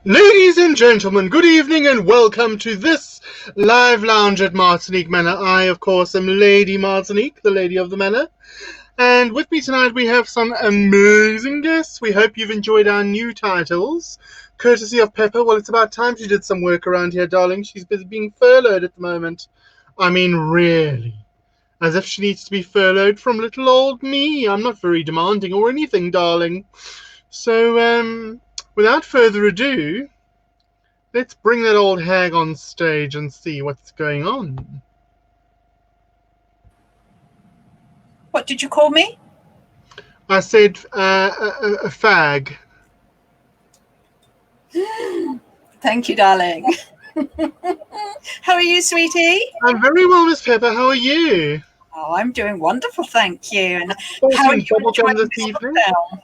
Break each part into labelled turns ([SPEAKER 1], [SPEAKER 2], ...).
[SPEAKER 1] Ladies and gentlemen, good evening and welcome to this live lounge at Martinique Manor. I, of course, am Lady Martinique, the lady of the manor. And with me tonight we have some amazing guests. We hope you've enjoyed our new titles, courtesy of Pepper. Well, it's about time she did some work around here, darling. She's busy being furloughed at the moment. I mean, really. As if she needs to be furloughed from little old me. I'm not very demanding or anything, darling. So, without further ado, let's bring that old hag on stage and see what's going on.
[SPEAKER 2] What did you call me?
[SPEAKER 1] I said a fag.
[SPEAKER 2] Thank you, darling. How are you, sweetie?
[SPEAKER 1] I'm very well, Miss Pepper. How are you?
[SPEAKER 2] Oh, I'm doing wonderful, thank you. And
[SPEAKER 1] Also
[SPEAKER 2] how are
[SPEAKER 1] in
[SPEAKER 2] you
[SPEAKER 1] bubblegum
[SPEAKER 2] enjoying
[SPEAKER 1] this
[SPEAKER 2] this
[SPEAKER 1] evening?
[SPEAKER 2] lockdown?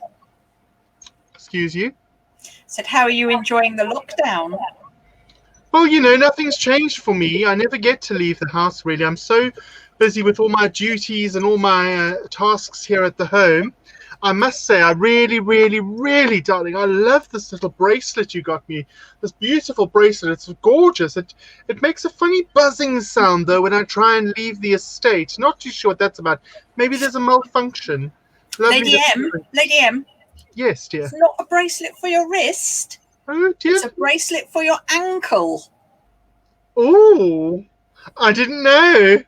[SPEAKER 1] Excuse you?
[SPEAKER 2] Said, how are you enjoying the lockdown?
[SPEAKER 1] Well, you know, nothing's changed for me. I never get to leave the house, really. I'm so busy with all my duties and all my tasks here at the home. I must say, I really, really, really, darling, I love this little bracelet you got me. This beautiful bracelet. It's gorgeous. It makes a funny buzzing sound, though, when I try and leave the estate. Not too sure what that's about. Maybe there's a malfunction.
[SPEAKER 2] Lady M.
[SPEAKER 1] Yes, dear.
[SPEAKER 2] It's not a bracelet for your wrist.
[SPEAKER 1] Oh, dear.
[SPEAKER 2] It's a bracelet for your ankle.
[SPEAKER 1] Oh, I didn't know.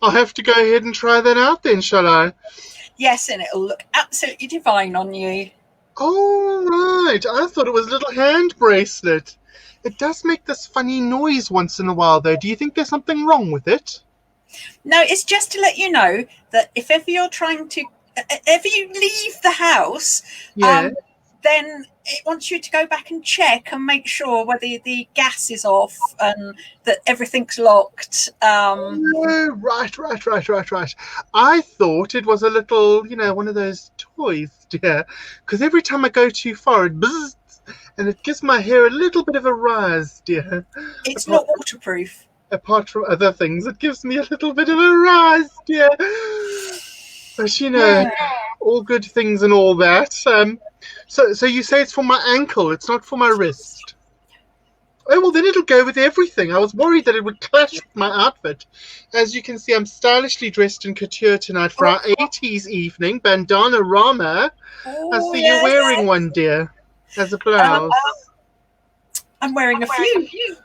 [SPEAKER 1] I'll have to go ahead and try that out then, shall I?
[SPEAKER 2] Yes, and it'll look absolutely divine on you.
[SPEAKER 1] Oh, right. I thought it was a little hand bracelet. It does make this funny noise once in a while, though. Do you think there's something wrong with it?
[SPEAKER 2] No, it's just to let you know that if ever you leave the house,
[SPEAKER 1] Yeah.
[SPEAKER 2] then it wants you to go back and check and make sure whether the gas is off and that everything's locked.
[SPEAKER 1] Oh, right. I thought it was a little, one of those toys, dear. Because every time I go too far, it buzzes, and it gives my hair a little bit of a rise, dear.
[SPEAKER 2] It's not waterproof.
[SPEAKER 1] Apart from other things, it gives me a little bit of a rise, dear. But, all good things and all that. So you say it's for my ankle, it's not for my wrist. Oh, well, then it'll go with everything. I was worried that it would clash with my outfit. As you can see, I'm stylishly dressed in couture tonight for our 80s evening, Bandana-rama. I see you're wearing one, dear, as a blouse.
[SPEAKER 2] I'm wearing a few.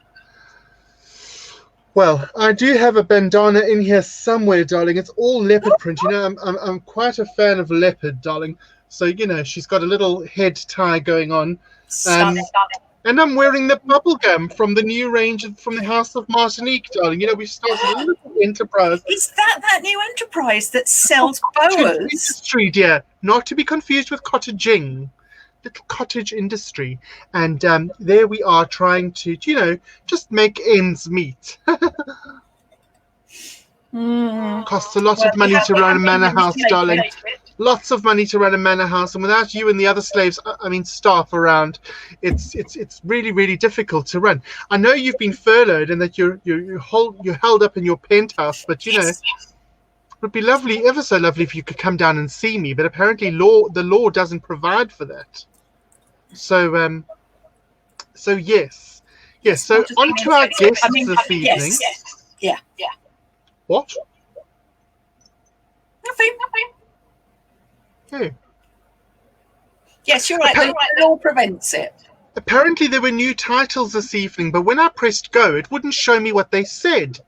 [SPEAKER 1] Well, I do have a bandana in here somewhere, darling. It's all leopard print. I'm quite a fan of leopard, darling. So, she's got a little head tie going on. And I'm wearing the bubblegum from the new range from the House of Martinique, darling. We've started a little enterprise.
[SPEAKER 2] Is that new enterprise that sells boas?
[SPEAKER 1] Industry, dear. Not to be confused with cottaging. Little cottage industry. And there we are trying to, just make ends meet. Costs a lot of money to run a manor house, darling. Lots of money to run a manor house, and without you and the other slaves, staff around, it's really, really difficult to run. I know you've been furloughed and that you're held up in your penthouse, but it would be lovely, ever so lovely, if you could come down and see me. But apparently, the law doesn't provide for that. So yes. So on to our guests this evening.
[SPEAKER 2] Yeah.
[SPEAKER 1] What?
[SPEAKER 2] Nothing.
[SPEAKER 1] Oh.
[SPEAKER 2] Yes, you're right. The law prevents it.
[SPEAKER 1] Apparently there were new titles this evening, but when I pressed go, it wouldn't show me what they said.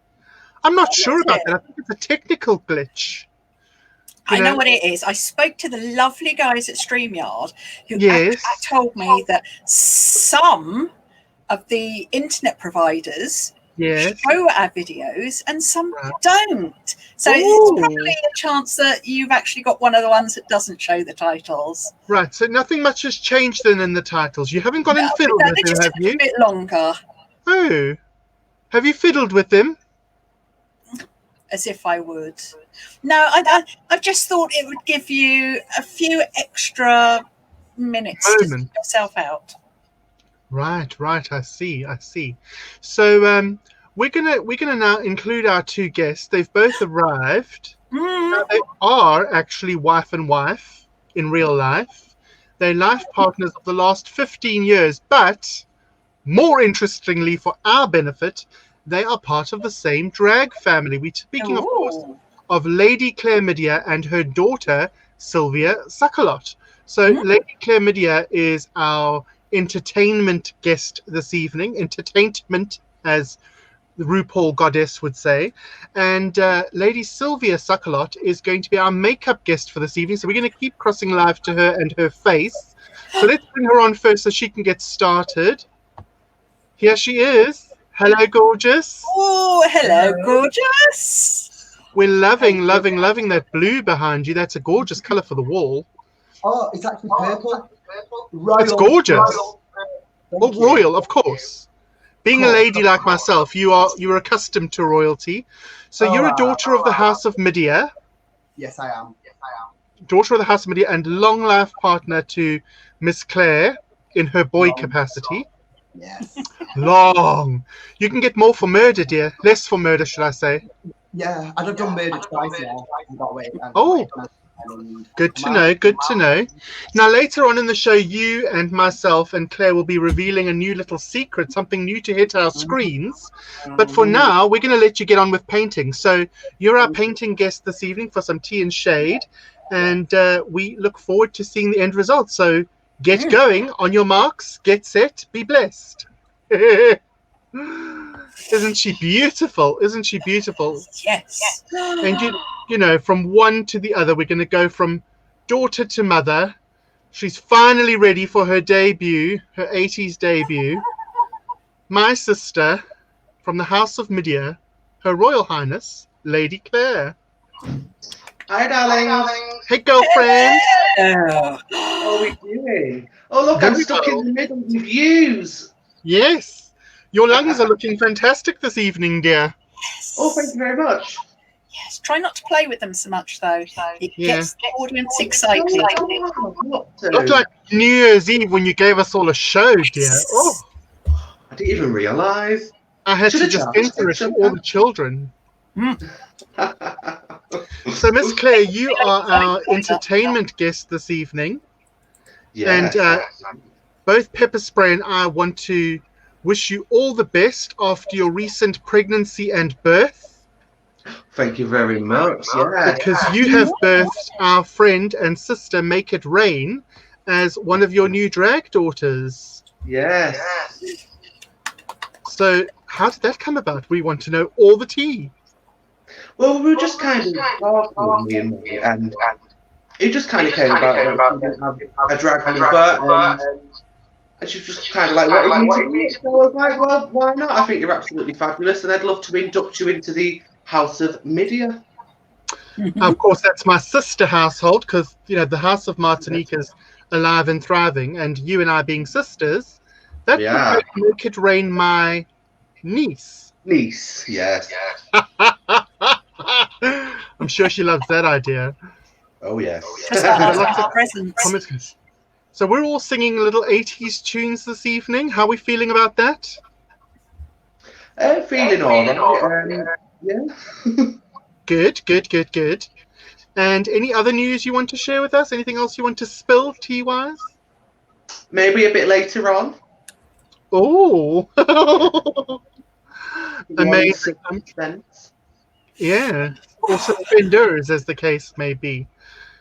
[SPEAKER 1] I'm not sure about that. I think it's a technical glitch.
[SPEAKER 2] I know what it is. I spoke to the lovely guys at StreamYard who told me that some of the internet providers show our videos and some don't. So it's probably a chance that you've actually got one of the ones that doesn't show the titles.
[SPEAKER 1] Right, so nothing much has changed then in the titles. You haven't gone and fiddled with them, have you?
[SPEAKER 2] A bit longer.
[SPEAKER 1] Oh. Have you fiddled with them?
[SPEAKER 2] As if I would. No, I just thought it would give you a few extra minutes to sort yourself out.
[SPEAKER 1] Right. I see. So we're gonna now include our two guests. They've both arrived. Now, they are actually wife and wife in real life. They're life partners of the last 15 years, but more interestingly for our benefit, they are part of the same drag family. We're speaking, of course, of Lady Clair Mydia and her daughter, Sylvia Suckalot. So Lady Clair Mydia is our entertainment guest this evening. Entertainment, as the RuPaul goddess would say. And Lady Sylvia Suckalot is going to be our makeup guest for this evening. So we're going to keep crossing live to her and her face. So let's bring her on first so she can get started. Here she is. Hello, gorgeous.
[SPEAKER 2] Oh, hello, gorgeous.
[SPEAKER 1] We're loving that blue behind you. That's a gorgeous colour for the wall.
[SPEAKER 3] Oh, it's actually purple.
[SPEAKER 1] Royal. It's gorgeous. Oh, royal, of course. Being a lady like myself, you're accustomed to royalty. So you're a daughter of the House of Mydia.
[SPEAKER 3] Yes, I am.
[SPEAKER 1] Daughter of the House of Mydia and long life partner to Miss Clair in her boy capacity.
[SPEAKER 3] Yes.
[SPEAKER 1] Long. You can get more for murder, dear. Less for murder, should I say?
[SPEAKER 3] Yeah, I've done murder twice now.
[SPEAKER 1] Good to know. Good to know. Now, later on in the show, you and myself and Claire will be revealing a new little secret, something new to hit our screens. But for now, we're going to let you get on with painting. So you're our painting guest this evening for some tea and shade. And we look forward to seeing the end result. So get going on your marks, get set, be blessed. Isn't she beautiful? Isn't she beautiful?
[SPEAKER 2] Yes.
[SPEAKER 1] And you know, from one to the other, we're going to go from daughter to mother. She's finally ready for her debut, her 80s debut. My sister from the House of Mydia, Her Royal Highness, Lady Clair.
[SPEAKER 4] Hi, darling.
[SPEAKER 1] Hey, girlfriend.
[SPEAKER 2] Oh.
[SPEAKER 4] What are we doing? Oh, look, I'm stuck in the middle with views.
[SPEAKER 1] Yes. Your lungs are looking fantastic this evening, dear.
[SPEAKER 2] Yes.
[SPEAKER 4] Oh, thank you very much.
[SPEAKER 2] Yes. Try not to play with them so much, though. It gets the audience excited.
[SPEAKER 1] Looked like New Year's Eve when you gave us all a show, dear. Oh,
[SPEAKER 4] I didn't even realise.
[SPEAKER 1] I had to just enter it to all the children. So, Miss Claire, you are our entertainment guest this evening.
[SPEAKER 4] Yes.
[SPEAKER 1] And both Pepper Spray and I want to wish you all the best after your recent pregnancy and birth.
[SPEAKER 4] Thank you very much. Yeah.
[SPEAKER 1] Because you have birthed our friend and sister, Make It Rain, as one of your new drag daughters.
[SPEAKER 4] Yes.
[SPEAKER 1] So, how did that come about? We want to know all the tea.
[SPEAKER 4] Well, we were just kind of talking, me and me, and it just kind of came about a drag queen, and she was just kind of like, what are you doing? So I was like, well, why not? I think you're absolutely fabulous, and I'd love to induct you into the House of Mydia.
[SPEAKER 1] Of course, that's my sister household, because, you know, the House of Martinique is alive and thriving, and you and I being sisters, that would Make It Rain my niece.
[SPEAKER 4] Niece, yes.
[SPEAKER 1] I'm sure she loves that idea.
[SPEAKER 4] Oh, yes.
[SPEAKER 1] So we're all singing little 80s tunes this evening. How are we feeling about that?
[SPEAKER 4] Feeling all right. Yeah.
[SPEAKER 1] Good. And any other news you want to share with us? Anything else you want to spill, tea-wise?
[SPEAKER 4] Maybe a bit later on.
[SPEAKER 1] Oh. Amazing. Yeah. Or suspenders, as the case may be.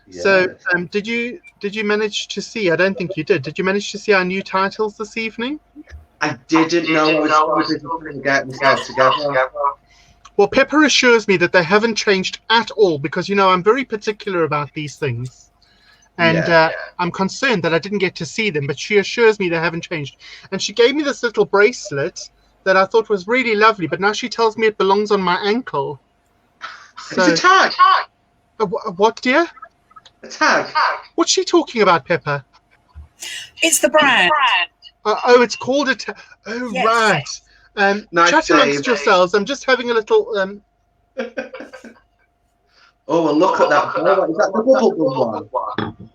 [SPEAKER 1] Yeah. So, did you manage to see? I don't think you did. Did you manage to see our new titles this evening?
[SPEAKER 4] I didn't know. I was trying to get myself together.
[SPEAKER 1] Well, Pepper assures me that they haven't changed at all, because, you know, I'm very particular about these things. And I'm concerned that I didn't get to see them, but she assures me they haven't changed. And she gave me this little bracelet that I thought was really lovely, but now she tells me it belongs on my ankle.
[SPEAKER 4] So, it's a tag.
[SPEAKER 1] What, dear?
[SPEAKER 4] A tag.
[SPEAKER 1] What's she talking about, Pepper?
[SPEAKER 2] It's the brand.
[SPEAKER 1] Oh, it's called a tag. Oh, yes. Right.
[SPEAKER 4] Nice
[SPEAKER 1] chat amongst yourselves. I'm just having a little...
[SPEAKER 4] Oh, well, look at that. Is that the bubblegum one?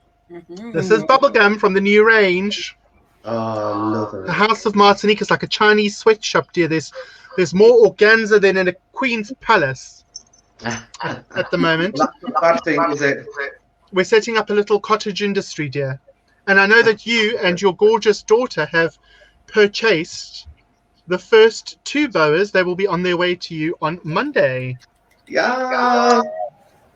[SPEAKER 1] This is bubblegum from the new range.
[SPEAKER 4] Oh, I love it.
[SPEAKER 1] The House of Martinique is like a Chinese sweatshop, dear. There's more organza than in a queen's palace at the moment.
[SPEAKER 4] Well, that's a bad thing, is it?
[SPEAKER 1] We're setting up a little cottage industry, dear. And I know that you and your gorgeous daughter have purchased the first 2 boas, they will be on their way to you on Monday.
[SPEAKER 4] Yeah.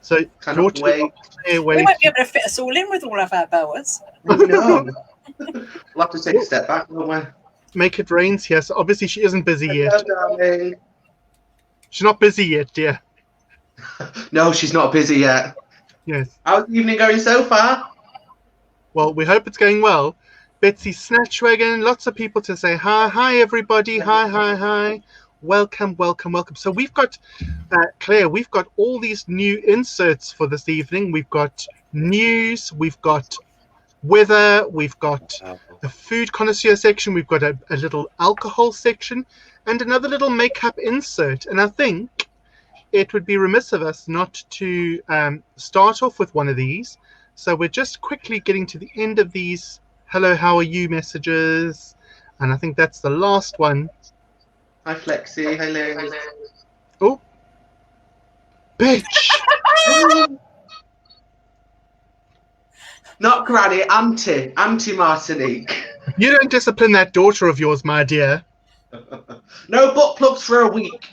[SPEAKER 1] So
[SPEAKER 4] Cannot wait.
[SPEAKER 2] We won't be able to fit us all in with all of our boas.
[SPEAKER 4] No. We'll have to take a step back, won't we?
[SPEAKER 1] Make it rain here. So obviously she isn't busy yet.
[SPEAKER 4] Darling.
[SPEAKER 1] She's not busy yet, dear.
[SPEAKER 4] No, she's not busy yet.
[SPEAKER 1] Yes.
[SPEAKER 4] How's the evening going so far?
[SPEAKER 1] Well, we hope it's going well. Betsy Snatchwagon, lots of people to say hi. Hi, everybody. Hi. Welcome. So we've got, Claire, we've got all these new inserts for this evening. We've got news, we've got weather, we've got a food connoisseur section, we've got a little alcohol section, and another little makeup insert. And I think it would be remiss of us not to start off with one of these. So we're just quickly getting to the end of these hello, how are you messages. And I think that's the last one.
[SPEAKER 4] Hi, Flexi. Hi, Liz.
[SPEAKER 1] Oh. Bitch!
[SPEAKER 4] Not Granny, Auntie Martinique.
[SPEAKER 1] You don't discipline that daughter of yours, my dear.
[SPEAKER 4] No butt plugs for a week.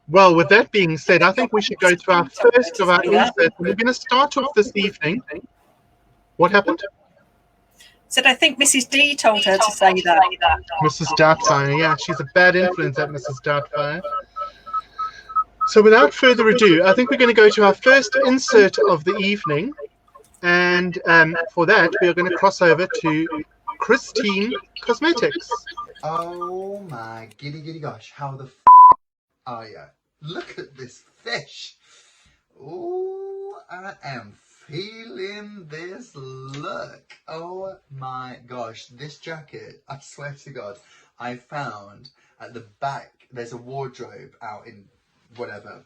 [SPEAKER 1] Well, with that being said, I think we should go to our first of our inserts. We're going to start off this evening. What happened?
[SPEAKER 2] Said I think Mrs. D told her to say that.
[SPEAKER 1] Mrs. Doubtfire, yeah, she's a bad influence, that Mrs. Doubtfire. So without further ado, I think we're going to go to our first insert of the evening. And for that, we are going to cross over to Christine Cosmetics.
[SPEAKER 5] Oh my giddy gosh, how the are you? Look at this fish. Oh, I am feeling this look. Oh my gosh, this jacket, I swear to God, I found at the back, there's a wardrobe out in whatever,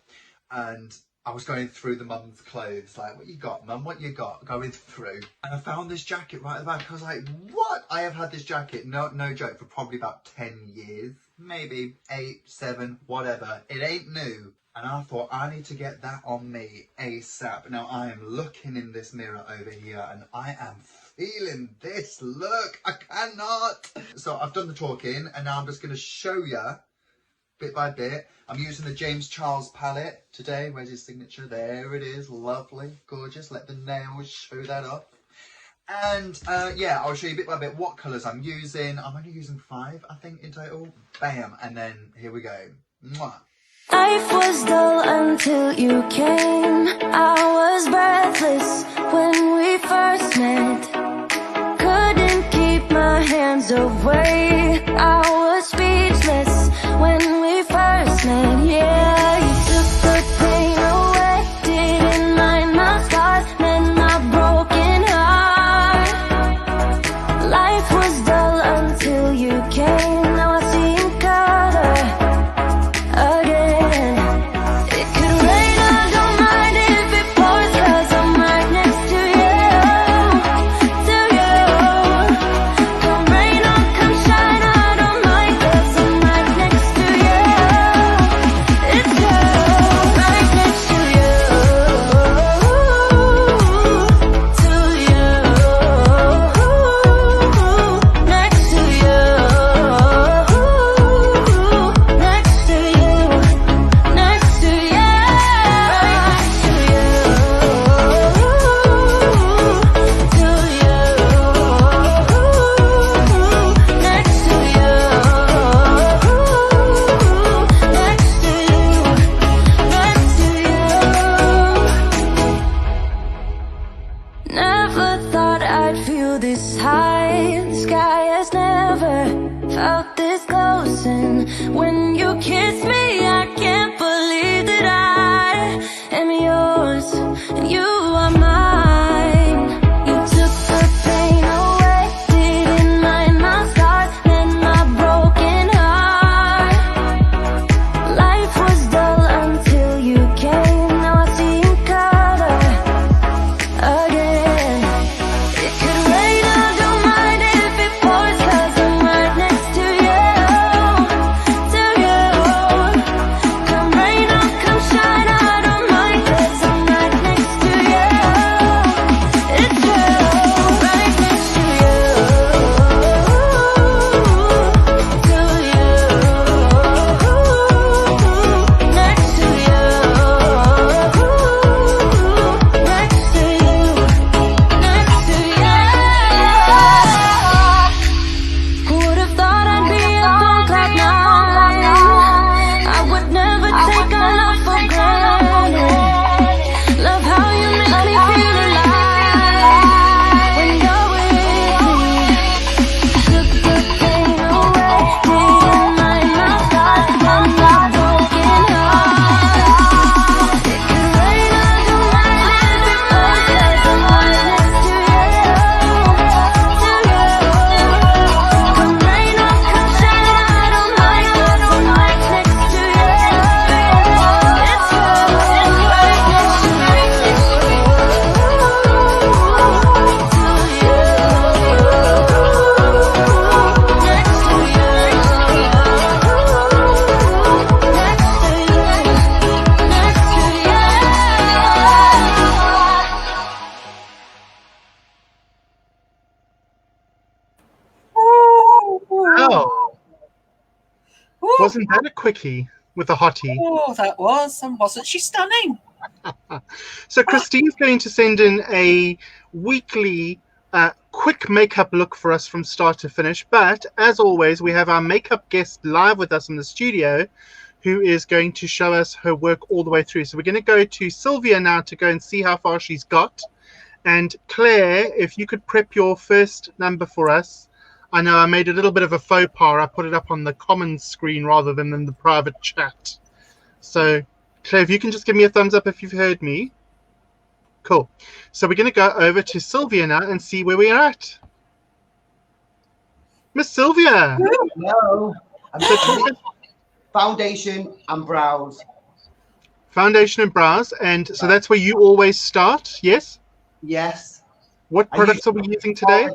[SPEAKER 5] and I was going through the mum's clothes, like, what you got, mum, what you got, going through, and I found this jacket right at the back. I was like, what? I have had this jacket, no joke, for probably about 10 years, maybe 8, 7, whatever. It ain't new. And I thought, I need to get that on me ASAP. Now I am looking in this mirror over here and I am feeling this look. I cannot. So I've done the talking and now I'm just going to show you bit by bit. I'm using the James Charles palette today. Where's his signature? There it is. Lovely. Gorgeous. Let the nails show that up. And yeah, I'll show you bit by bit what colours I'm using. I'm only using 5, I think, in total. Bam. And then here we go. Mwah.
[SPEAKER 6] Life was dull until you came. I was breathless when we first met. Couldn't keep my hands away. I was speechless when we first met. Yeah, you took the pain away. Didn't mind my scars and my broken heart. Life was dull until you came. Now I see in color.
[SPEAKER 1] Well, wasn't that a quickie with a hottie?
[SPEAKER 2] Oh, that was. And wasn't she stunning?
[SPEAKER 1] So Christine's going to send in a weekly quick makeup look for us from start to finish. But as always, we have our makeup guest live with us in the studio who is going to show us her work all the way through. So we're going to go to Sylvia now to go and see how far she's got. And Claire, if you could prep your first number for us. I know I made a little bit of a faux pas. I put it up on the common screen rather than in the private chat. So, Claire, if you can just give me a thumbs up if you've heard me. Cool. So we're going to go over to Sylvia now and see where we are at. Miss Sylvia.
[SPEAKER 3] Hello. Foundation and brows.
[SPEAKER 1] Foundation and brows. And so that's where you always start, yes?
[SPEAKER 3] Yes.
[SPEAKER 1] What products are we using today?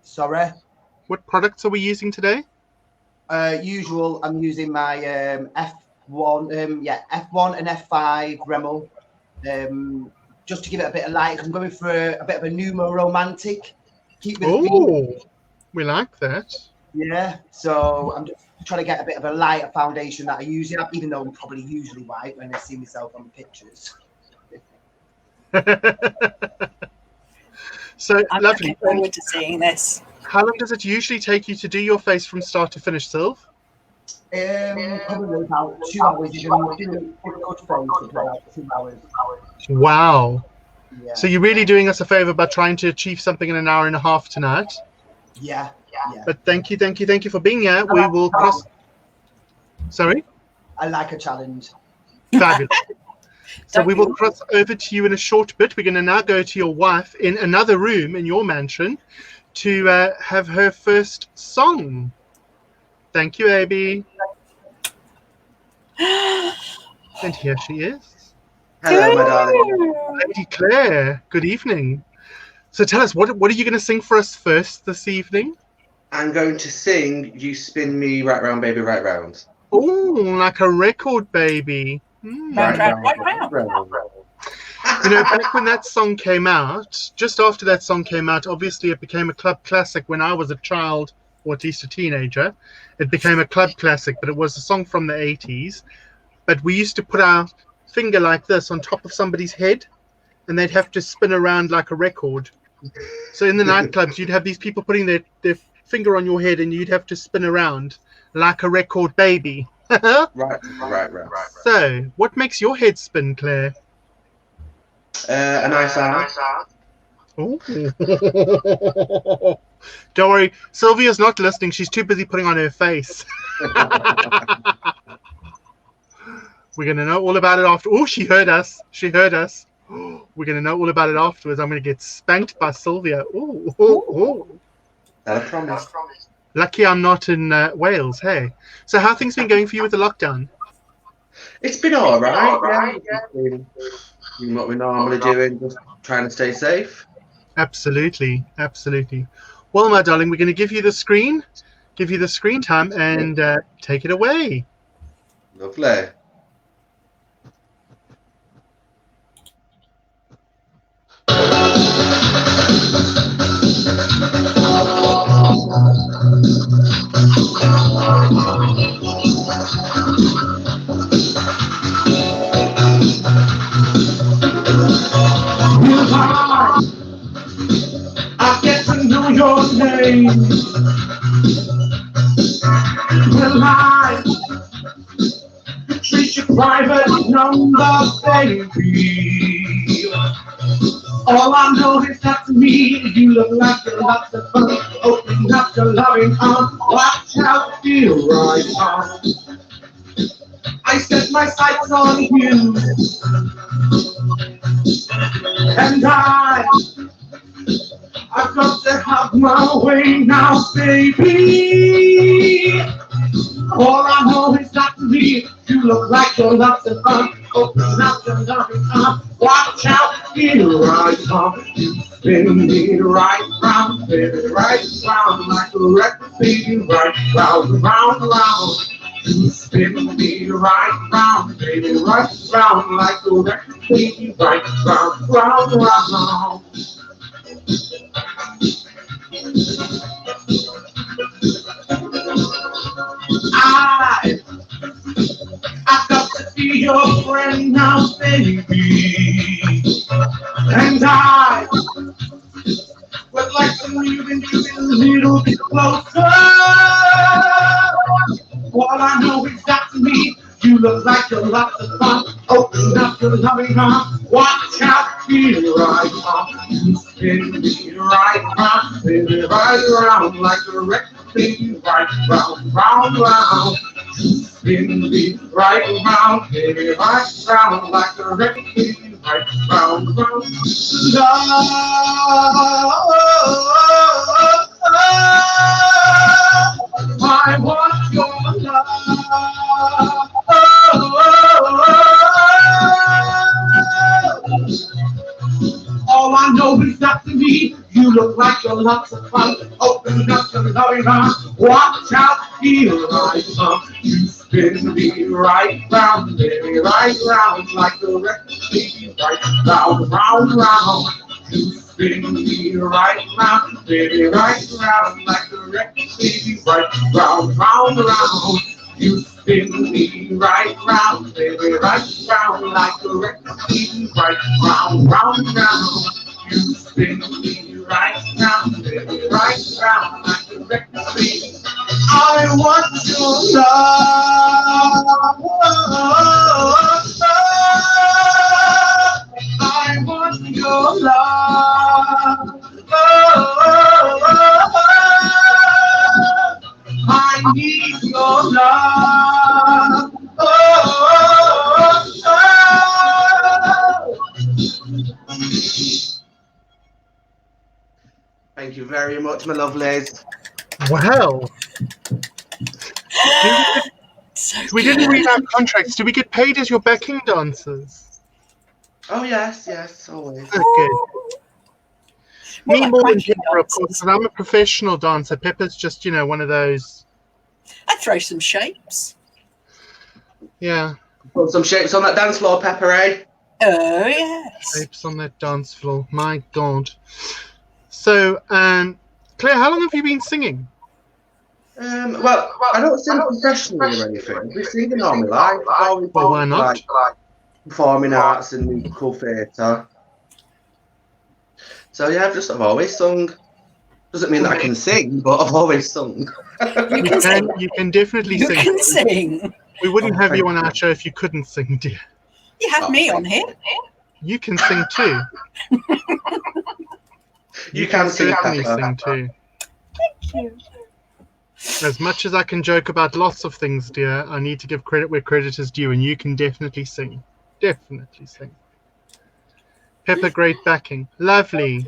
[SPEAKER 3] Sorry?
[SPEAKER 1] What products are we using today?
[SPEAKER 3] Usual, I'm using my F1 and F5 Rimmel. Just to give it a bit of light. I'm going for a bit of a numo-romantic.
[SPEAKER 1] We like that.
[SPEAKER 3] Yeah, so I'm just trying to get a bit of a lighter foundation that I usually have, even though I'm probably usually white when I see myself on the pictures.
[SPEAKER 1] So
[SPEAKER 2] I'm
[SPEAKER 1] lovely.
[SPEAKER 2] looking forward to seeing this.
[SPEAKER 1] How long does it usually take you to do your face from start to finish, Sylv?
[SPEAKER 3] Probably about 2 hours. You can do a good face for about 2 hours.
[SPEAKER 1] Wow.
[SPEAKER 3] Yeah.
[SPEAKER 1] So you're really doing us a favor by trying to achieve something in an hour and a half tonight.
[SPEAKER 3] Yeah.
[SPEAKER 1] But thank you for being here. We will cross. Sorry?
[SPEAKER 3] I like a challenge.
[SPEAKER 1] Fabulous. So we will cross over to you in a short bit. We're going to now go to your wife in another room in your mansion to have her first song. Thank you, Abby. And here she is.
[SPEAKER 4] Hello, my darling.
[SPEAKER 1] Lady Claire, good evening. So tell us, what are you going to sing for us first this evening?
[SPEAKER 4] I'm going to sing You Spin Me Right Round, Baby, Right Round.
[SPEAKER 1] Oh, like a record, baby.
[SPEAKER 2] Right round.
[SPEAKER 1] You know, back when that song came out, just after that song came out, obviously it became a club classic when I was a child, or at least a teenager. It became a club classic, but it was a song from the 80s. But we used to put our finger like this on top of somebody's head, and they'd have to spin around like a record. So in the nightclubs, you'd have these people putting their finger on your head, and you'd have to spin around like a record, baby.
[SPEAKER 4] Right.
[SPEAKER 1] So, what makes your head spin, Claire?
[SPEAKER 4] A nice eye.
[SPEAKER 1] Oh. Don't worry, Sylvia's not listening. She's too busy putting on her face. We're going to know all about it after. Oh, she heard us. We're going to know all about it afterwards. I'm going to get spanked by Sylvia. Oh.
[SPEAKER 4] That I promise.
[SPEAKER 1] Lucky I'm not in Wales, hey. So how things been going for you with the lockdown?
[SPEAKER 4] It's been all right. Yeah. Doing what we're normally doing, just trying to stay safe.
[SPEAKER 1] Absolutely. Well, my darling, we're going to give you the screen time, and take it away.
[SPEAKER 4] Lovely.
[SPEAKER 7] I get to know your name. Will I treat your private number, baby? All I know is that to me, you look like you're lots of fun. Open up your loving arms, watch out, feel right on. I set my sights on you, and I've got to have my way now, baby. All I know is that to me, you look like you're lots of fun. Open up your loving arms, watch out, here I come. You spin me right round, baby, right round like a record, baby, right round, round, round. You spin me right round, baby, right round like a record, baby, right round, round, round. your friend now, baby. And I would like to move into a little bit closer. All I know is that to me, you look like you're lots of fun. Open up your loving arms. Watch out, here I come. You spin me right round, baby, right round like a record, baby, right round, round, round. You spin me right round, baby, right round like a record, baby, right round, round. I want your love. All I know is that to me, you look like you're lots of fun. Open up your loving arms. Watch out, here I come. You spin me right round, baby, right round like a record, baby, right round, round, round. You spin me right round, baby, right round like a record, baby, right round, round, round. You spin me right round, baby, right round like a record, baby, right round, round, round. You spin me right round, baby, right round like a record, baby. I want your love. I want your love. I need your love.
[SPEAKER 4] Thank you very much, my lovelies.
[SPEAKER 1] Wow. We didn't read our contracts. Do we get paid as your backing dancers?
[SPEAKER 4] Oh, yes, yes, always.
[SPEAKER 1] Okay.
[SPEAKER 2] What,
[SPEAKER 1] Me
[SPEAKER 2] like
[SPEAKER 1] more than
[SPEAKER 2] backing
[SPEAKER 1] Pepper, of course,
[SPEAKER 2] dancers?
[SPEAKER 1] but I'm a professional dancer. Pepper's just, you know, one of those.
[SPEAKER 2] I throw some shapes.
[SPEAKER 1] Yeah.
[SPEAKER 4] Put some shapes on that dance floor, Pepper, eh?
[SPEAKER 2] Oh, yes.
[SPEAKER 1] Shapes on that dance floor. My God. So, Claire, how long have you been singing?
[SPEAKER 4] Well, I don't sing professionally or anything. We sing in normal life.
[SPEAKER 1] Well, why not?
[SPEAKER 4] Like performing arts and musical theatre. So yeah, I've always sung. Doesn't mean that I can sing, but I've always sung.
[SPEAKER 1] You can definitely sing.
[SPEAKER 2] You can sing.
[SPEAKER 1] We wouldn't have you on our show if you couldn't sing, dear.
[SPEAKER 2] You have me on here.
[SPEAKER 1] You can sing too.
[SPEAKER 4] You can sing,
[SPEAKER 1] certainly
[SPEAKER 4] Pepper.
[SPEAKER 1] sing too.
[SPEAKER 2] Thank you.
[SPEAKER 1] As much as I can joke about lots of things, dear, I need to give credit where credit is due, and you can definitely sing. Definitely sing. Pepper, great backing. Lovely.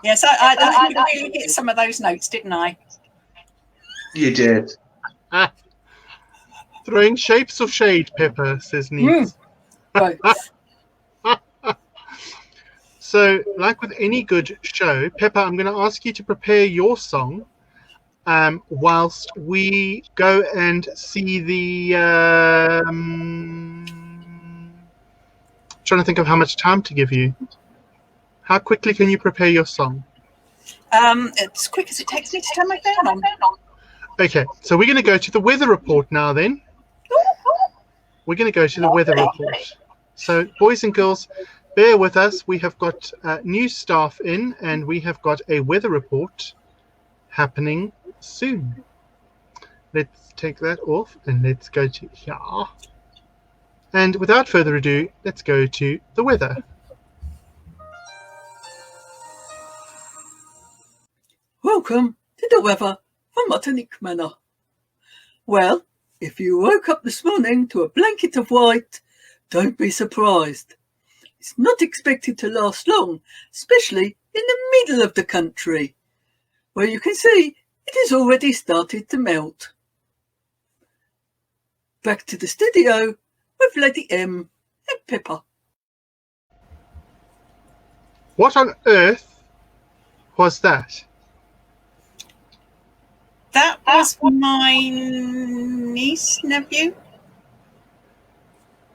[SPEAKER 2] Yes, I really hit some of those notes, didn't I?
[SPEAKER 4] You did.
[SPEAKER 1] Throwing shapes of shade, Pepper, says Neat.
[SPEAKER 2] Both.
[SPEAKER 1] So, like with any good show, Pepper, I'm going to ask you to prepare your song whilst we go and see the... trying to think of how much time to give you. How quickly can you prepare your song?
[SPEAKER 2] As quick as it takes me to turn my phone on.
[SPEAKER 1] Okay, so we're going to go to the weather report now then. We're going to go to the weather report. So, boys and girls, bear with us. We have got new staff in, and we have got a weather report happening soon. Let's take that off, and let's go to here. And without further ado, let's go to the weather.
[SPEAKER 8] Welcome to the weather from Martinique Manor. Well, if you woke up this morning to a blanket of white, don't be surprised. It's not expected to last long, especially in the middle of the country, where you can see it has already started to melt. Back to the studio with Lady M and Pepper.
[SPEAKER 1] What on earth was that?
[SPEAKER 2] That was my niece, nephew.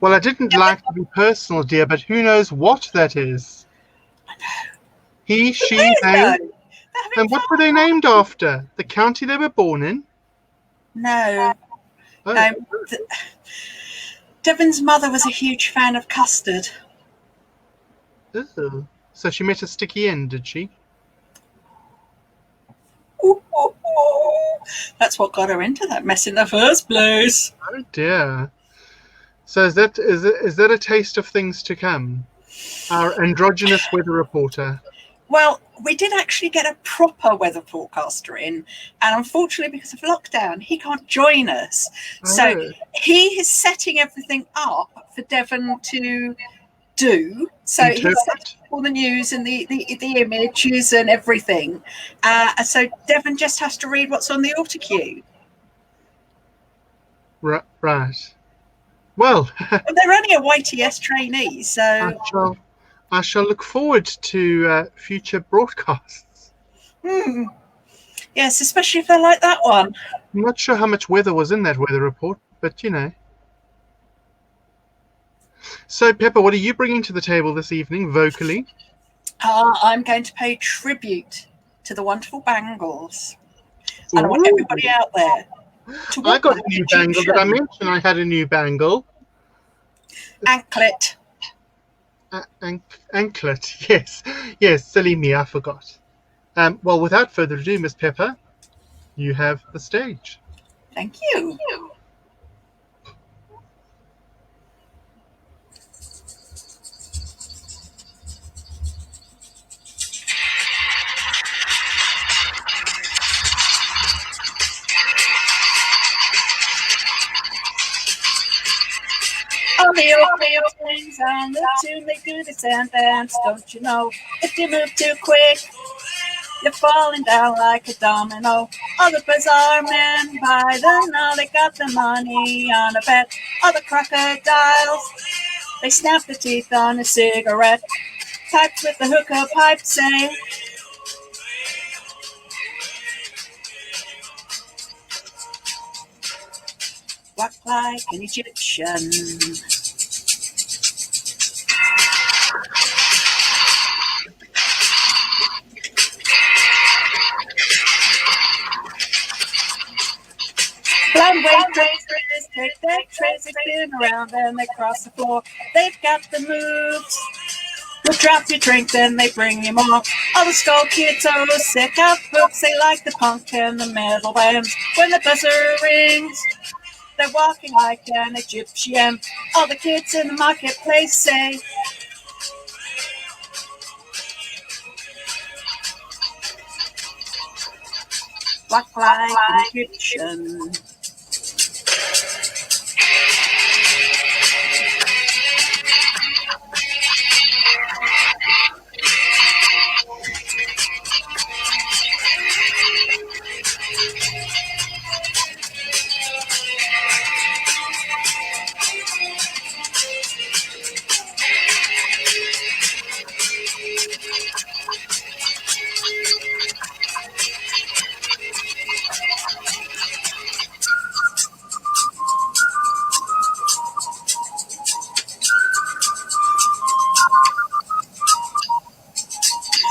[SPEAKER 1] Well, I didn't like to be personal, dear, but who knows what that is?
[SPEAKER 2] I know.
[SPEAKER 1] He, she, they. And what were they named after? The county they were born in?
[SPEAKER 2] No.
[SPEAKER 1] Oh.
[SPEAKER 2] No. Devon's mother was a huge fan of custard.
[SPEAKER 1] Ooh. So she met a sticky end, did she?
[SPEAKER 2] That's what got her into that mess in the first place.
[SPEAKER 1] Oh dear. So is that a taste of things to come? Our androgynous weather reporter.
[SPEAKER 2] Well, we did actually get a proper weather forecaster in, and unfortunately, because of lockdown, he can't join us. So he is setting everything up for Devon to do. So he's set all the news and the images and everything. So Devon just has to read what's on the auto cue.
[SPEAKER 1] Right. Well,
[SPEAKER 2] they're only a YTS trainee, so
[SPEAKER 1] I shall look forward to future broadcasts.
[SPEAKER 2] Yes, especially if they're like that one.
[SPEAKER 1] I'm not sure how much weather was in that weather report, but you know. So, Pepper, what are you bringing to the table this evening, vocally?
[SPEAKER 2] I'm going to pay tribute to the wonderful Bangles. And I want everybody out there to
[SPEAKER 1] I got a new bangle. Did I mention I had a new bangle?
[SPEAKER 2] Anklet.
[SPEAKER 1] Anklet, yes. Yes, silly me, I forgot. Well, without further ado, Miss Pepper, you have the stage.
[SPEAKER 2] Thank you. All the old things on the tune, they do the sand dance, don't you know? If you move too quick, you're falling down like a domino. All the bizarre men by the now, they got the money on a bet. All the crocodiles, they snap the teeth on a cigarette. Types with the hookah pipe say, walk like an Egyptian. Blind waitresses take their trays, they spin around and they cross the floor. They've got the moves. You'll drop your drink, then they bring you more. All the skull kids are sick of books. They like the punk and the metal bands. When the buzzer rings, they're walking like an Egyptian. All the kids in the marketplace say, walk like an Egyptian.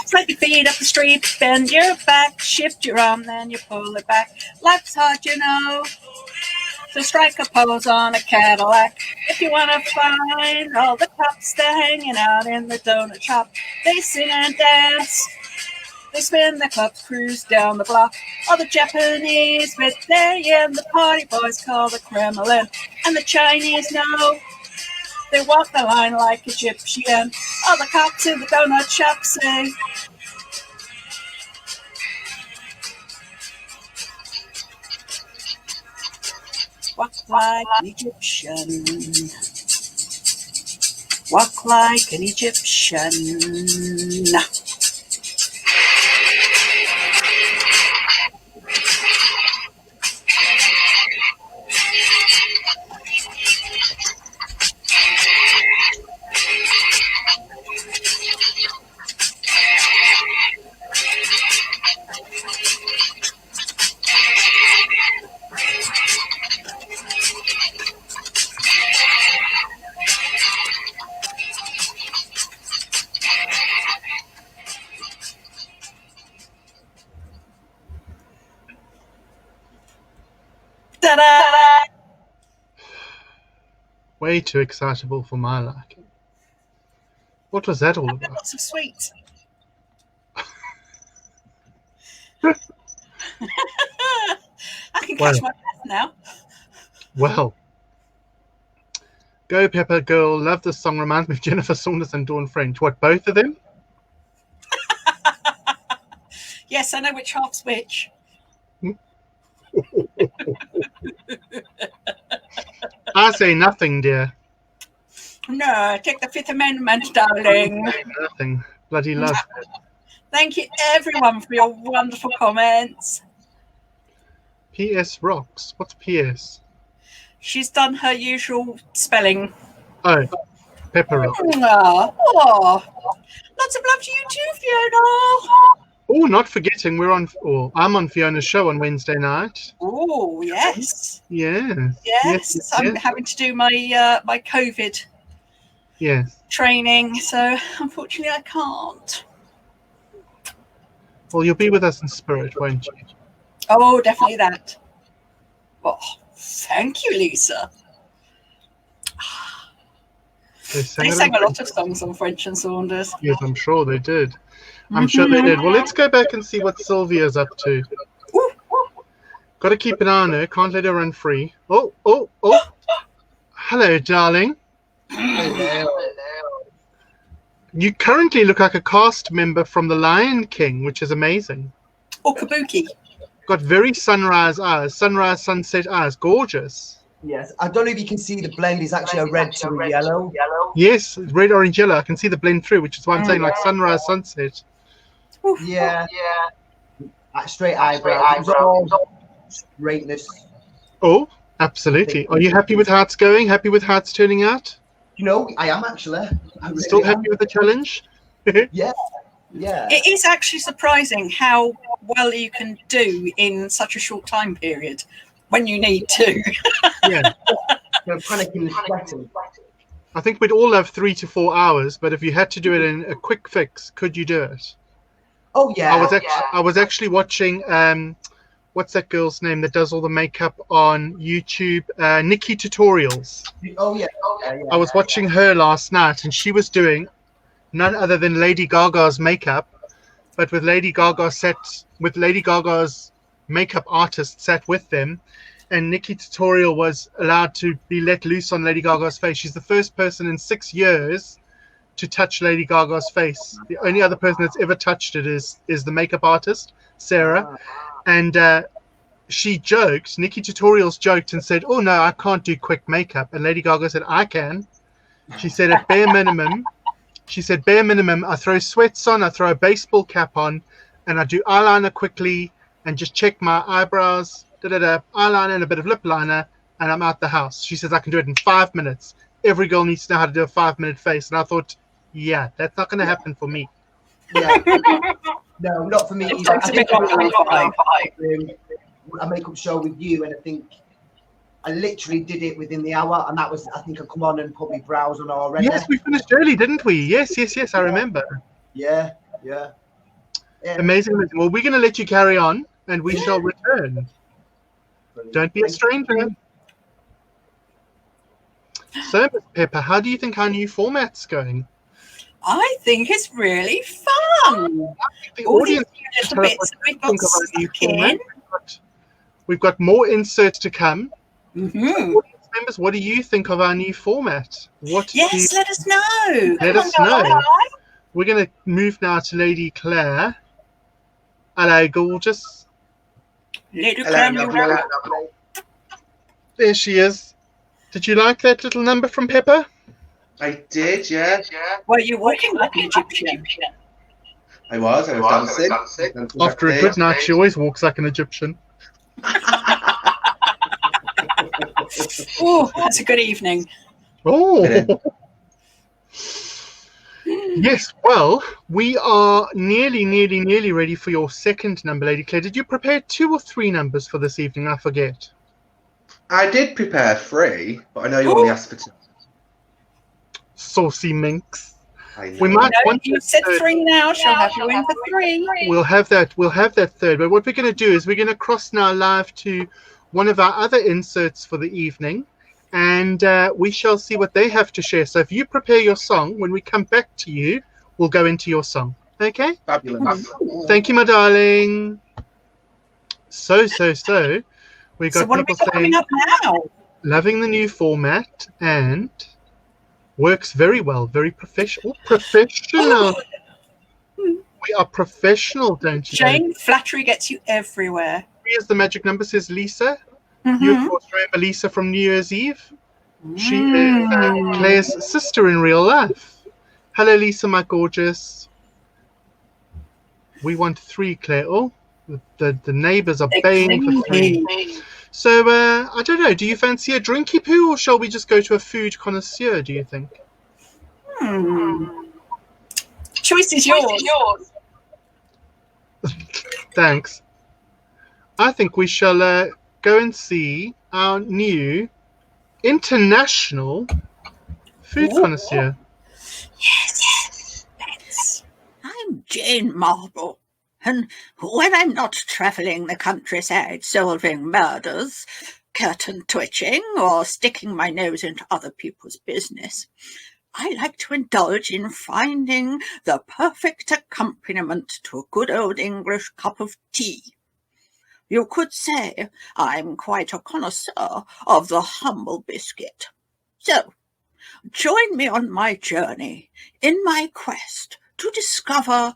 [SPEAKER 2] Slide your feet up the street, bend your back, shift your arm, then you pull it back. Life's hard, you know, so strike a pose on a Cadillac. If you want to find all the cops, they're hanging out in the donut shop. They sing and dance, they spin the clubs, cruise down the block. All the Japanese with their yen, the party boys call the Kremlin. And the Chinese know, they walk the line like Egyptian. All the cops in the donut shop say, walk like an Egyptian. Walk like an Egyptian. Ta-da!
[SPEAKER 1] Way too excitable for my liking. What was that all about?
[SPEAKER 2] Lots of sweets. I can catch my breath now.
[SPEAKER 1] Well. Go Pepper Girl, love this song, reminds me of Jennifer Saunders and Dawn French. What, both of them?
[SPEAKER 2] Yes, I know which half's which.
[SPEAKER 1] I say nothing, dear.
[SPEAKER 2] No, take the Fifth Amendment, darling.
[SPEAKER 1] Nothing. Bloody love it.
[SPEAKER 2] Thank you, everyone, for your wonderful comments.
[SPEAKER 1] PS rocks. What's PS?
[SPEAKER 2] She's done her usual spelling.
[SPEAKER 1] Oh, Pepper rocks.
[SPEAKER 2] Oh, lots of love to you too, Fiona.
[SPEAKER 1] Oh, not forgetting, I'm on Fiona's show on Wednesday night.
[SPEAKER 2] Oh, yes.
[SPEAKER 1] Yes.
[SPEAKER 2] I'm having to do my my COVID training, so unfortunately I can't.
[SPEAKER 1] Well, you'll be with us in spirit, won't you?
[SPEAKER 2] Oh, definitely that. Oh, thank you, Lisa. They sang a lot of songs on French and Saunders.
[SPEAKER 1] Yes, I'm sure they did. I'm sure they did. Well, let's go back and see what Sylvia's up to. Got to keep an eye on her. Can't let her run free. Oh. Hello, darling.
[SPEAKER 3] Hello.
[SPEAKER 1] You currently look like a cast member from The Lion King, which is amazing.
[SPEAKER 2] Oh, Kabuki.
[SPEAKER 1] Got very sunrise eyes, sunrise, sunset eyes. Gorgeous.
[SPEAKER 3] Yes, I don't know if you can see the blend is actually a red to a yellow.
[SPEAKER 1] Yes, red, orange, yellow. I can see the blend through, which is why I'm saying like sunrise, sunset.
[SPEAKER 3] Yeah. Straight eyebrows. All straightness.
[SPEAKER 1] Oh, absolutely. Are you happy with how it's going? Happy with how it's turning out?
[SPEAKER 3] You know, I am actually.
[SPEAKER 1] Still happy with the challenge?
[SPEAKER 3] Yeah.
[SPEAKER 2] It is actually surprising how well you can do in such a short time period when you need to.
[SPEAKER 1] Yeah.
[SPEAKER 3] You're panicking and sweating.
[SPEAKER 1] I think we'd all have 3 to 4 hours, but if you had to do it in a quick fix, could you do it?
[SPEAKER 3] Oh yeah.
[SPEAKER 1] I was actually watching what's that girl's name that does all the makeup on YouTube? Nikki Tutorials.
[SPEAKER 3] Oh yeah.
[SPEAKER 1] I was watching her last night, and she was doing none other than Lady Gaga's makeup, but with Lady Gaga's makeup artist sat with them, and Nikki Tutorial was allowed to be let loose on Lady Gaga's face. She's the first person in 6 years to touch Lady Gaga's face. The only other person that's ever touched it is the makeup artist, Sarah. And she joked, Nikki Tutorials joked and said, oh no, I can't do quick makeup. And Lady Gaga said, I can. She said at bare minimum, I throw sweats on, I throw a baseball cap on, and I do eyeliner quickly and just check my eyebrows, eyeliner and a bit of lip liner, and I'm out the house. She says I can do it in 5 minutes. Every girl needs to know how to do a 5-minute face. And I thought, yeah, that's not going to happen for me.
[SPEAKER 3] Yeah. No, not for me either. A makeup show with you, and I think I literally did it within the hour, and that was, I think I come on and put my brows on already.
[SPEAKER 1] Yes, we finished early, didn't we? Yes, I remember.
[SPEAKER 3] Yeah.
[SPEAKER 1] Amazing. Well, we're going to let you carry on, and we shall return. Don't be a stranger. So, Ms. Pepper, how do you think our new format's going?
[SPEAKER 2] I think it's really fun.
[SPEAKER 1] The
[SPEAKER 2] All
[SPEAKER 1] audience
[SPEAKER 2] these little bits that we've got stuck in.
[SPEAKER 1] We've got more inserts to come.
[SPEAKER 2] Mm-hmm.
[SPEAKER 1] Audience members, what do you think of our new format?
[SPEAKER 2] Let us know.
[SPEAKER 1] Let us know. We're going to move now to Lady Claire. Hello, gorgeous.
[SPEAKER 2] Lady Claire.
[SPEAKER 1] There she is. Did you like that little number from Pepper?
[SPEAKER 4] I did, yeah.
[SPEAKER 2] Were you walking like an Egyptian?
[SPEAKER 4] I was dancing.
[SPEAKER 1] After a good night, she always walks like an Egyptian.
[SPEAKER 2] Oh, that's a good evening.
[SPEAKER 1] Oh. Yes, well, we are nearly ready for your second number, Lady Claire. Did you prepare 2 or 3 numbers for this evening? I forget.
[SPEAKER 4] I did prepare 3, but I know you only asked for 2.
[SPEAKER 1] Saucy minx.
[SPEAKER 4] We
[SPEAKER 1] might.
[SPEAKER 2] You said 3 now. She'll have you in for 3.
[SPEAKER 1] We'll have that third. But what we're going to do is we're going to cross now live to one of our other inserts for the evening, and we shall see what they have to share. So if you prepare your song, when we come back to you, we'll go into your song. Okay?
[SPEAKER 4] Fabulous.
[SPEAKER 1] Thank you, my darling. So. We got
[SPEAKER 2] what
[SPEAKER 1] people
[SPEAKER 2] have we
[SPEAKER 1] saying,
[SPEAKER 2] got coming up now?
[SPEAKER 1] loving the new format and works very well, very professional. Professional. We are professional, don't you
[SPEAKER 2] Jane,
[SPEAKER 1] know?
[SPEAKER 2] flattery gets you everywhere.
[SPEAKER 1] Here's the magic number, says Lisa. You, of course, remember Lisa from New Year's Eve. She is Claire's sister in real life. Hello, Lisa, my gorgeous. We want 3, Claire. Oh, the neighbours are baying for 3. So, I don't know. Do you fancy a drinky poo, or shall we just go to a food connoisseur, do you think?
[SPEAKER 2] Choice is yours.
[SPEAKER 1] Thanks. I think we shall go and see our new international food connoisseur.
[SPEAKER 9] Yes. I'm Jane Marble, and when I'm not travelling the countryside solving murders, curtain twitching, or sticking my nose into other people's business, I like to indulge in finding the perfect accompaniment to a good old English cup of tea. You could say I'm quite a connoisseur of the humble biscuit. So, join me on my journey in my quest to discover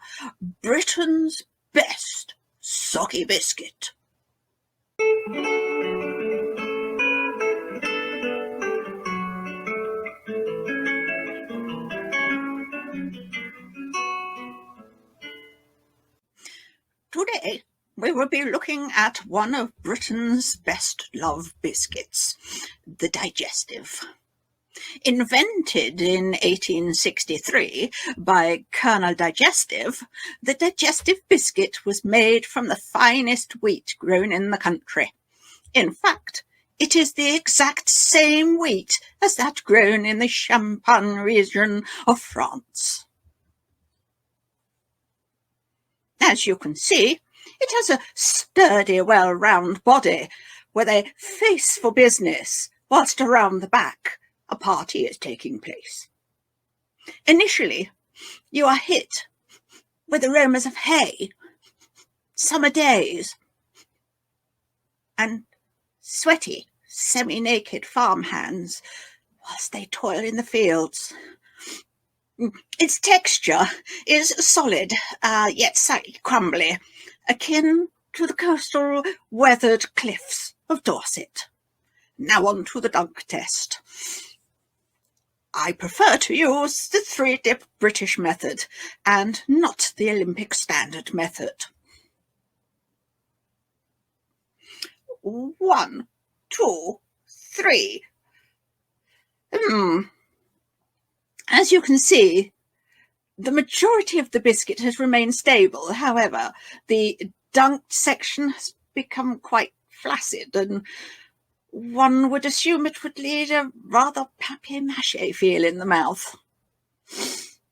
[SPEAKER 9] Britain's best soggy biscuit. Today, we will be looking at one of Britain's best loved biscuits, the Digestive. Invented in 1863 by Colonel Digestive, the Digestive biscuit was made from the finest wheat grown in the country. In fact, it is the exact same wheat as that grown in the Champagne region of France. As you can see, it has a sturdy, well-round body with a face for business, whilst around the back a party is taking place. Initially, you are hit with aromas of hay, summer days, and sweaty, semi-naked farmhands whilst they toil in the fields. Its texture is solid, yet slightly crumbly, akin to the coastal weathered cliffs of Dorset. Now on to the dunk test. I prefer to use the 3-dip British method and not the Olympic standard method. 1, 2, 3. As you can see, the majority of the biscuit has remained stable. However, the dunked section has become quite flaccid, and one would assume it would lead a rather papier-mâché feel in the mouth.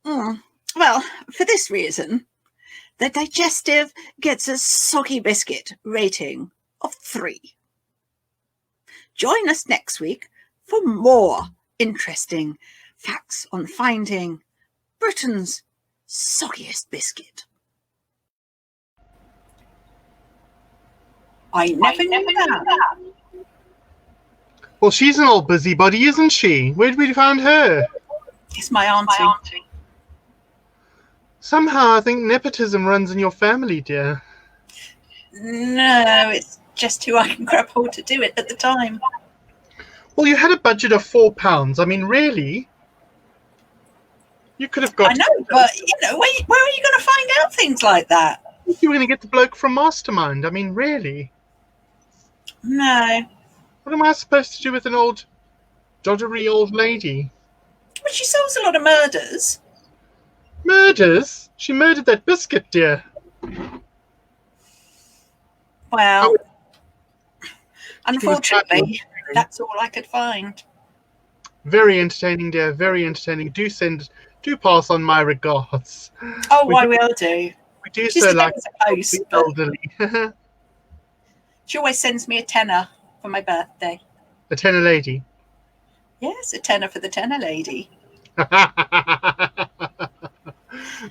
[SPEAKER 9] Well, for this reason, the Digestive gets a soggy biscuit rating of 3. Join us next week for more interesting facts on finding Britain's soggiest biscuit.
[SPEAKER 2] I never knew that.
[SPEAKER 1] Well, she's an old busybody, isn't she? Where did we find her?
[SPEAKER 2] It's my auntie.
[SPEAKER 1] Somehow I think nepotism runs in your family, dear.
[SPEAKER 2] No, it's just who I can grab hold to do it at the time.
[SPEAKER 1] Well, you had a budget of £4. I mean, really? You could have got...
[SPEAKER 2] I know, but, where are you going to find out things like that?
[SPEAKER 1] You were going to get the bloke from Mastermind. I mean, really?
[SPEAKER 2] No.
[SPEAKER 1] What am I supposed to do with an old, doddery old lady?
[SPEAKER 2] But she solves a lot of murders.
[SPEAKER 1] Murders? She murdered that biscuit, dear.
[SPEAKER 2] Well, unfortunately, that's all I could find.
[SPEAKER 1] Very entertaining, dear. Very entertaining. Do pass on my regards.
[SPEAKER 2] Oh, I will do.
[SPEAKER 1] We do so like
[SPEAKER 2] post,
[SPEAKER 1] the elderly.
[SPEAKER 2] She always sends me a tenner for my birthday.
[SPEAKER 1] A tenner lady.
[SPEAKER 2] Yes, a tenner for the tenner lady.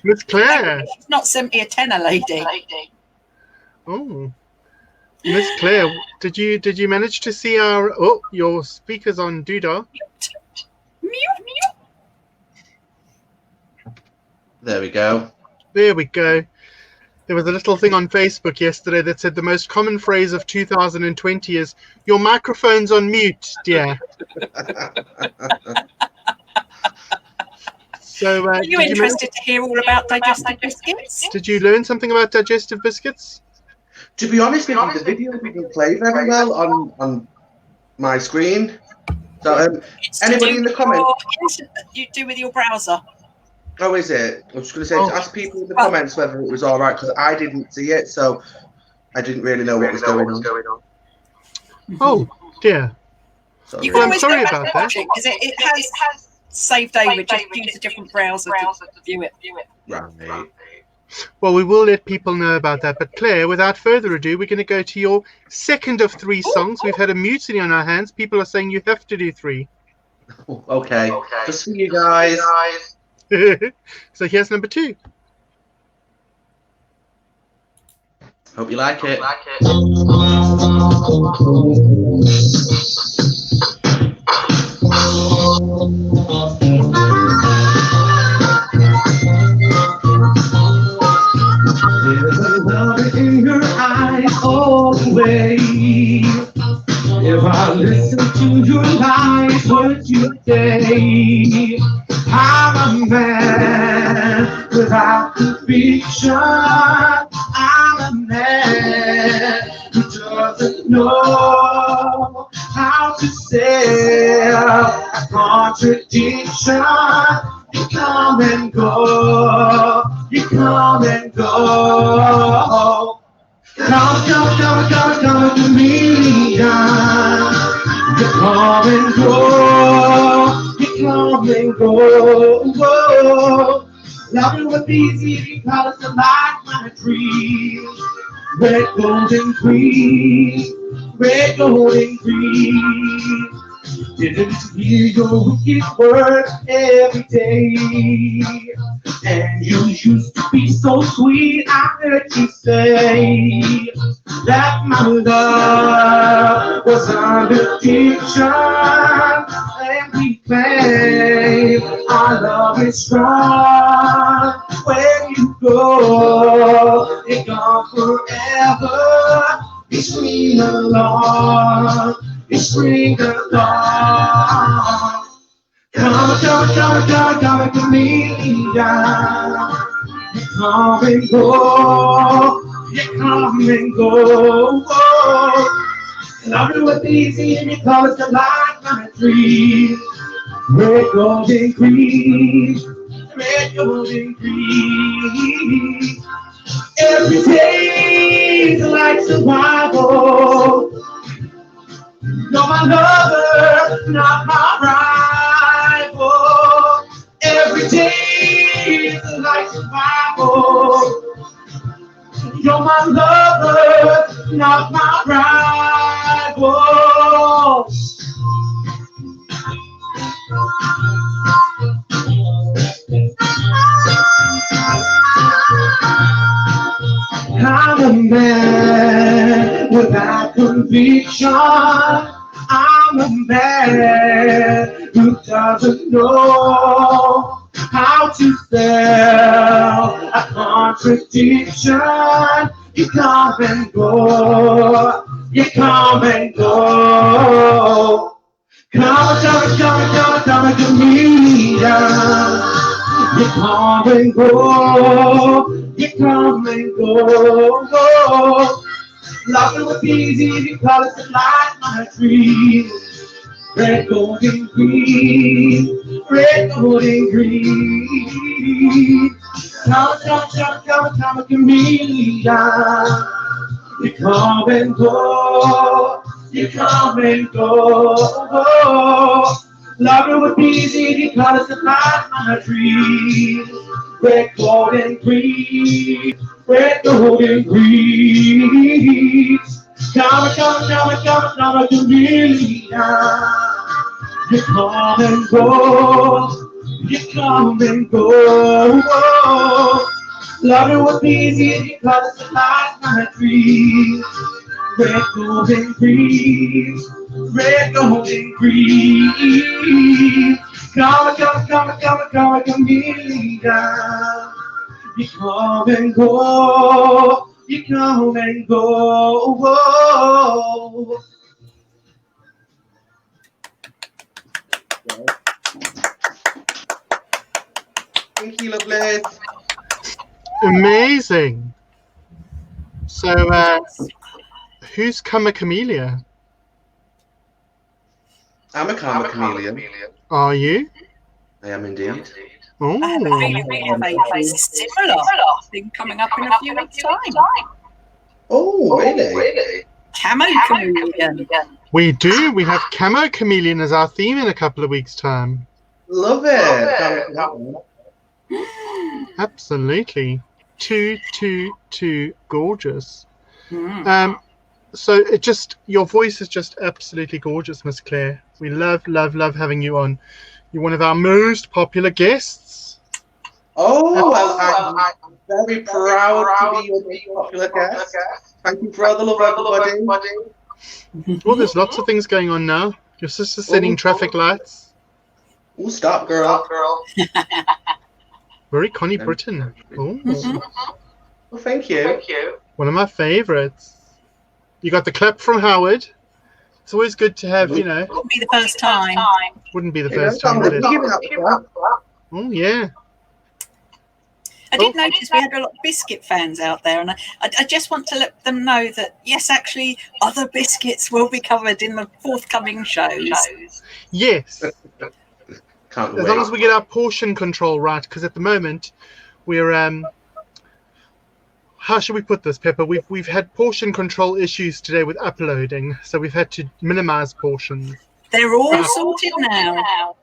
[SPEAKER 1] Miss Claire.
[SPEAKER 2] She's not simply a tenner lady.
[SPEAKER 1] Oh, Miss Claire, did you manage to see your speakers on Doodah?
[SPEAKER 2] Mute.
[SPEAKER 4] There we go.
[SPEAKER 1] There we go. There was a little thing on Facebook yesterday that said the most common phrase of 2020 is "Your microphone's on mute, dear." So,
[SPEAKER 2] are you interested to hear all about digestive biscuits?
[SPEAKER 1] Did you learn something about digestive biscuits?
[SPEAKER 4] To be honest with you, the video didn't play very well on my screen. So, anybody in the comments?
[SPEAKER 2] You do with your browser.
[SPEAKER 4] Oh, is it? I was just going to say, to ask people in the comments whether it was all right, because I didn't see it, so I didn't really know what was going on.
[SPEAKER 1] Oh, dear.
[SPEAKER 2] You can always go back and watch it, because it has Save David, just use a different browser to view it.
[SPEAKER 4] Right.
[SPEAKER 1] Well, we will let people know about that. But Claire, without further ado, we're going to go to your second of 3 songs. We've had a mutiny on our hands. People are saying you have to do 3.
[SPEAKER 4] Okay. Just for you guys.
[SPEAKER 1] So here's number 2.
[SPEAKER 4] Hope you like it.
[SPEAKER 7] There's a love in your eyes always. If I listen to your lies, what you say, I'm a man without conviction. I'm a man who doesn't know how to sell a contradiction. You come and go, you come and go. Come to me, you come and go, you come and go. Loving was easy because I like my dreams. Red, gold, and green, red, gold, and green. Didn't hear your wicked words every day. And you used to be so sweet, I heard you say that my love was an addiction. And we claim our love is strong. Where you go, it gone forever. You scream along, you scream along. Come to me, yeah. You come and go, you come and go. Love you was easy and it caused to like my dreams. Red, gold, and green, red, gold, and green. Every day is like survival. You're my lover, not my rival. Every day is like survival. You're my lover, not my rival. I'm a man without conviction. I'm a man who doesn't know how to sell a contradiction. You come and go, you come and go. Come to me, yeah. You come and go, you come and go. Loving was easy because it's like my dreams. Red, gold, and green, red, gold, and green. Come to me, yeah. You come and go, you come and go. Loving was easy because it's like my dreams. Red, gold, and green, red, gold, and green. Come to me, yeah. You come and go. You come and go. Loving was easy because it's the last night free. Red, gold, and green. Red, gold, and green. Come, Mydia. You come and go. You come and go. Whoa.
[SPEAKER 4] Thank you, lovely.
[SPEAKER 1] Amazing. So, who's Karma Camellia?
[SPEAKER 4] I'm a karma chameleon.
[SPEAKER 1] Are you?
[SPEAKER 4] I am indeed.
[SPEAKER 1] Oh.
[SPEAKER 2] I have a feeling we have a similar thing coming up in a few weeks' time.
[SPEAKER 4] Oh, really?
[SPEAKER 2] Camo chameleon.
[SPEAKER 1] We do. We have Camo Chameleon as our theme in a couple of weeks' time.
[SPEAKER 4] Love it.
[SPEAKER 1] Absolutely. Too gorgeous.
[SPEAKER 2] Mm.
[SPEAKER 1] So your voice is just absolutely gorgeous, Miss Claire. We love having you on. You're one of our most popular guests.
[SPEAKER 4] Oh, well, I'm very proud to be your most popular guest. Thank you for all the love, everybody.
[SPEAKER 1] Well, there's lots of things going on now. Your sister's setting traffic lights.
[SPEAKER 4] Oh, stop, girl.
[SPEAKER 1] Very Connie Britton. Oh.
[SPEAKER 4] Well, thank you.
[SPEAKER 1] One of my favourites. You got the clap from Howard. It's always good to have, you know.
[SPEAKER 2] Wouldn't be the first time.
[SPEAKER 1] Wouldn't be the first time, would it? Oh, yeah.
[SPEAKER 2] I did notice we had a lot of biscuit fans out there, and I just want to let them know that, yes, actually, other biscuits will be covered in the forthcoming shows.
[SPEAKER 1] Yes.
[SPEAKER 4] Can't
[SPEAKER 1] as long as we get our portion control right, because at the moment, we're... how should we put this, Pepper? We've had portion control issues today with uploading, so we've had to minimize portions.
[SPEAKER 2] They're all sorted now.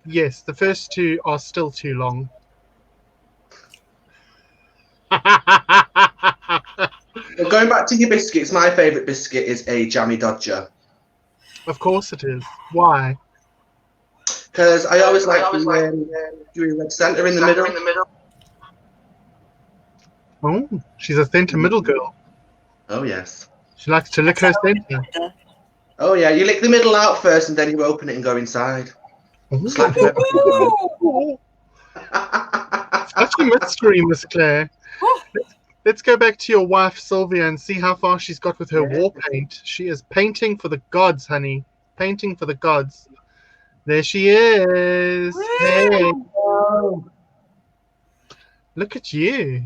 [SPEAKER 1] Yes, the first two are still too long.
[SPEAKER 4] Going back to your biscuits, my favourite biscuit is a jammy dodger.
[SPEAKER 1] Of course it is. Why?
[SPEAKER 4] Because I always like the red centre in the middle.
[SPEAKER 1] Oh, she's a centre middle girl.
[SPEAKER 4] Oh, yes.
[SPEAKER 1] She likes to lick her centre.
[SPEAKER 4] Oh, yeah. You lick the middle out first and then you open it and go inside.
[SPEAKER 1] Such a mystery, Miss Claire. Let's go back to your wife, Sylvia, and see how far she's got with her war paint. She is painting for the gods, honey. Painting for the gods. There she is. Hey. Look at you.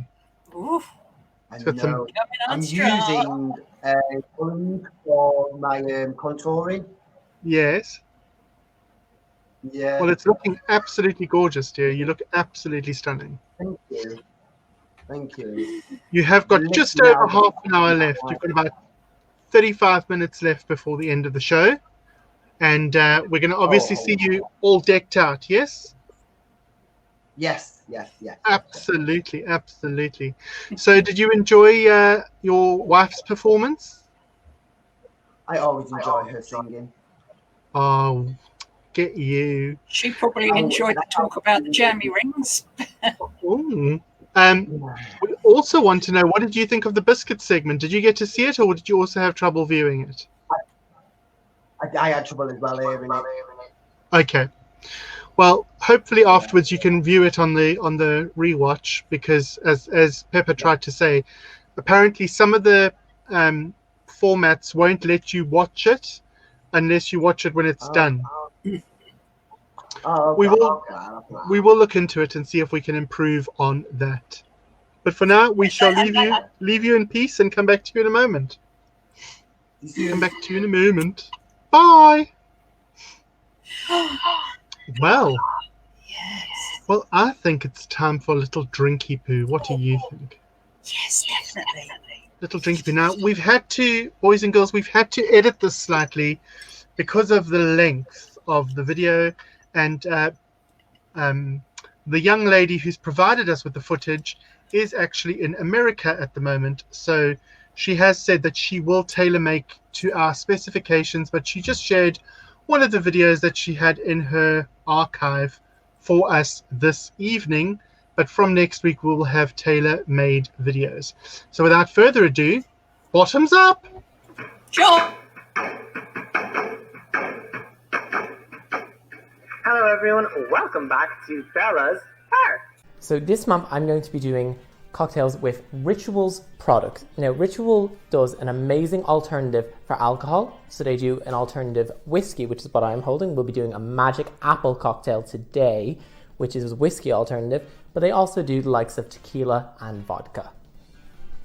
[SPEAKER 3] I know. I'm using blue for my contouring.
[SPEAKER 1] Yes.
[SPEAKER 3] Yeah.
[SPEAKER 1] Well, it's looking absolutely gorgeous, dear. You look absolutely stunning.
[SPEAKER 3] Thank you. Thank you.
[SPEAKER 1] You have got just over half an hour left. You've got about 35 minutes left before the end of the show. And we're going to obviously see you all decked out, yes?
[SPEAKER 3] Yes.
[SPEAKER 1] Absolutely, absolutely. So did you enjoy your wife's performance?
[SPEAKER 3] I always enjoy her singing.
[SPEAKER 1] Oh, get you.
[SPEAKER 2] She probably enjoyed the talk about the jammy rings.
[SPEAKER 1] Ooh. We also want to know, what did you think of the biscuit segment? Did you get to see it, or did you also have trouble viewing it?
[SPEAKER 3] I had trouble as well hearing it.
[SPEAKER 1] Okay. Well, hopefully afterwards you can view it on the rewatch, because as Pepper tried to say, apparently some of the formats won't let you watch it unless you watch it when it's done. We will look into it and see if we can improve on that. But for now, we shall leave you in peace and come back to you in a moment. Bye. Well, well, I think it's time for a little drinky poo. What do you think?
[SPEAKER 2] Yes, definitely.
[SPEAKER 1] Little drinky poo. Now, we've had to, boys and girls, we've had to edit this slightly because of the length of the video, and the young lady who's provided us with the footage is actually in America at the moment. So she has said that she will tailor make to our specifications, but she just shared one of the videos that she had in her archive for us this evening. But from next week, we will have tailor-made videos. So without further ado, bottoms up!
[SPEAKER 2] Sure.
[SPEAKER 10] Hello everyone, welcome back to Bella's Park.
[SPEAKER 11] So this month I'm going to be doing cocktails with Ritual's product. Now Ritual does an amazing alternative for alcohol. So they do an alternative whiskey, which is what I'm holding. We'll be doing a magic apple cocktail today, which is a whiskey alternative, but they also do the likes of tequila and vodka.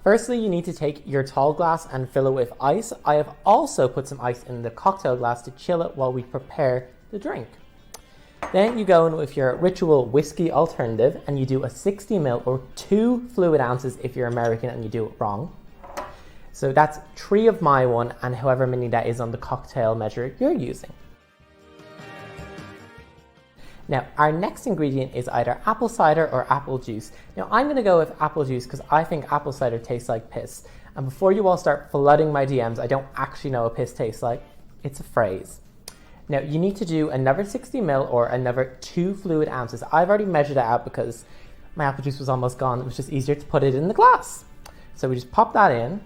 [SPEAKER 11] Firstly, you need to take your tall glass and fill it with ice. I have also put some ice in the cocktail glass to chill it while we prepare the drink. Then you go in with your Ritual whiskey alternative and you do a 60 ml or 2 fluid ounces if you're American and you do it wrong. So that's 3 of my one and however many that is on the cocktail measure you're using. Now our next ingredient is either apple cider or apple juice. Now I'm going to go with apple juice because I think apple cider tastes like piss. And before you all start flooding my DMs, I don't actually know what piss tastes like. It's a phrase. Now you need to do another 60 ml or another 2 fluid ounces. I've already measured it out because my apple juice was almost gone. It was just easier to put it in the glass. So we just pop that in.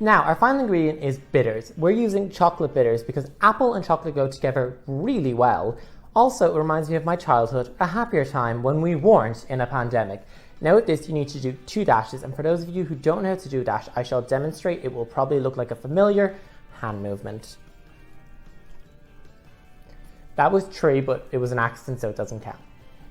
[SPEAKER 11] Now our final ingredient is bitters. We're using chocolate bitters because apple and chocolate go together really well. Also, it reminds me of my childhood, a happier time when we weren't in a pandemic. Now with this you need to do 2 dashes, and for those of you who don't know how to do a dash, I shall demonstrate. It will probably look like a familiar hand movement. That was 3, but it was an accident, so it doesn't count.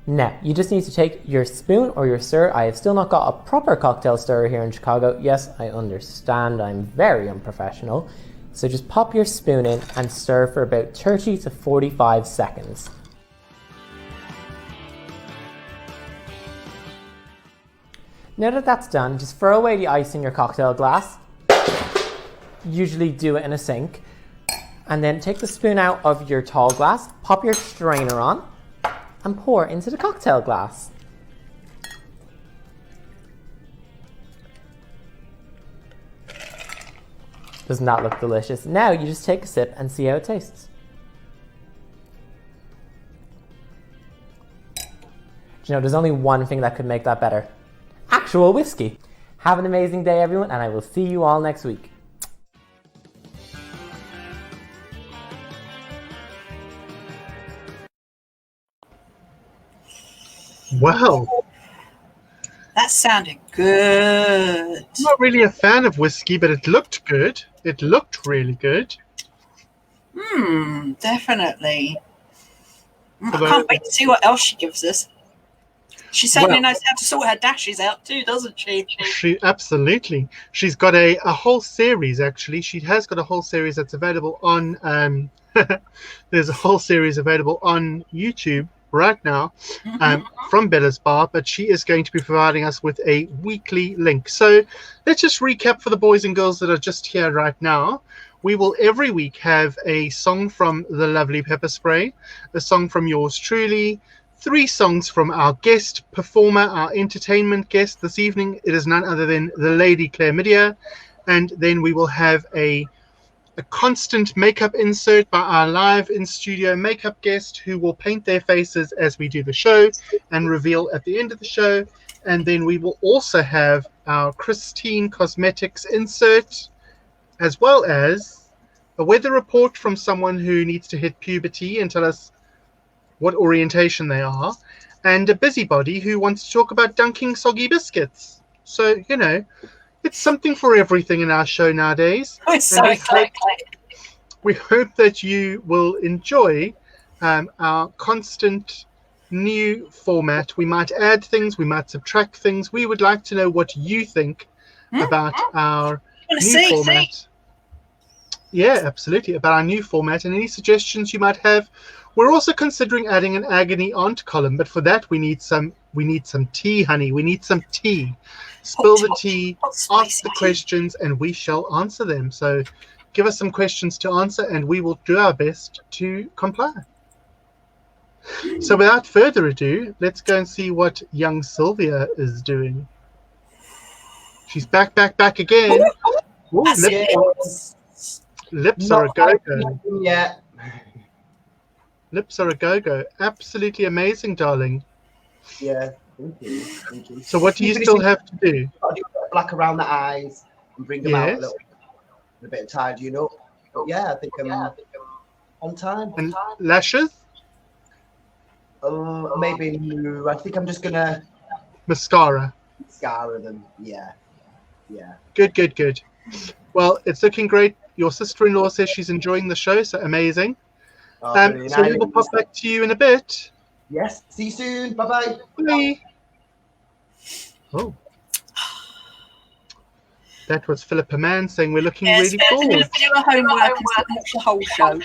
[SPEAKER 11] Now, you just need to take your spoon or your stir. I have still not got a proper cocktail stirrer here in Chicago. Yes, I understand, I'm very unprofessional. So just pop your spoon in and stir for about 30 to 45 seconds. Now that that's done, just throw away the ice in your cocktail glass. Usually do it in a sink. And then take the spoon out of your tall glass, pop your strainer on, and pour into the cocktail glass. Does not look delicious. Now you just take a sip and see how it tastes. Do you know, there's only one thing that could make that better. Actual whiskey. Have an amazing day, everyone, and I will see you all next week.
[SPEAKER 1] Wow.
[SPEAKER 2] That sounded good.
[SPEAKER 1] I'm not really a fan of whiskey, but it looked good. It looked really good.
[SPEAKER 2] Definitely. I can't wait to see what else she gives us. She certainly knows how to sort her dashes out too, doesn't she?
[SPEAKER 1] She absolutely. She's got a whole series, actually. She has got a whole series that's available on... there's a whole series available on YouTube right now from Bella's Bar, but she is going to be providing us with a weekly link. So let's just recap for the boys and girls that are just here right now. We will every week have a song from the lovely Pepper Spray, a song from yours truly, 3 songs from our guest performer, our entertainment guest this evening. It is none other than the lady Clair Mydia, and then we will have a constant makeup insert by our live in-studio makeup guest who will paint their faces as we do the show and reveal at the end of the show. And then we will also have our Christine Cosmetics insert, as well as a weather report from someone who needs to hit puberty and tell us what orientation they are, and a busybody who wants to talk about dunking soggy biscuits. So, you know, it's something for everything in our show nowadays. We hope that you will enjoy our constant new format. We might add things, we might subtract things. We would like to know what you think about our new format. Yeah, absolutely, about our new format, and any suggestions you might have. We're also considering adding an agony aunt column, but for that we need some tea, honey. We need some tea. Spill the tea, ask the questions, and we shall answer them. So give us some questions to answer, and we will do our best to comply. So without further ado, let's go and see what young Sylvia is doing. She's back again. Ooh, Lips are a go-go.
[SPEAKER 3] Yeah.
[SPEAKER 1] Lips are a go-go. Absolutely amazing, darling.
[SPEAKER 3] Yeah. Thank you. Thank you.
[SPEAKER 1] So what do you still have to do?
[SPEAKER 3] Got to do black around the eyes and bring them out a little bit. A bit of tidying up. But yeah, I think I'm on time.
[SPEAKER 1] And lashes?
[SPEAKER 3] Maybe no. I think I'm just gonna
[SPEAKER 1] mascara
[SPEAKER 3] them. Yeah.
[SPEAKER 1] Good. Well, it's looking great. Your sister-in-law says she's enjoying the show, so amazing. So we will pop back to you in a bit.
[SPEAKER 3] Yes. See you soon. Bye-bye.
[SPEAKER 1] Bye. Oh. That was Philippa Mann saying we're looking really cool.
[SPEAKER 2] Do her homework and watch the whole show.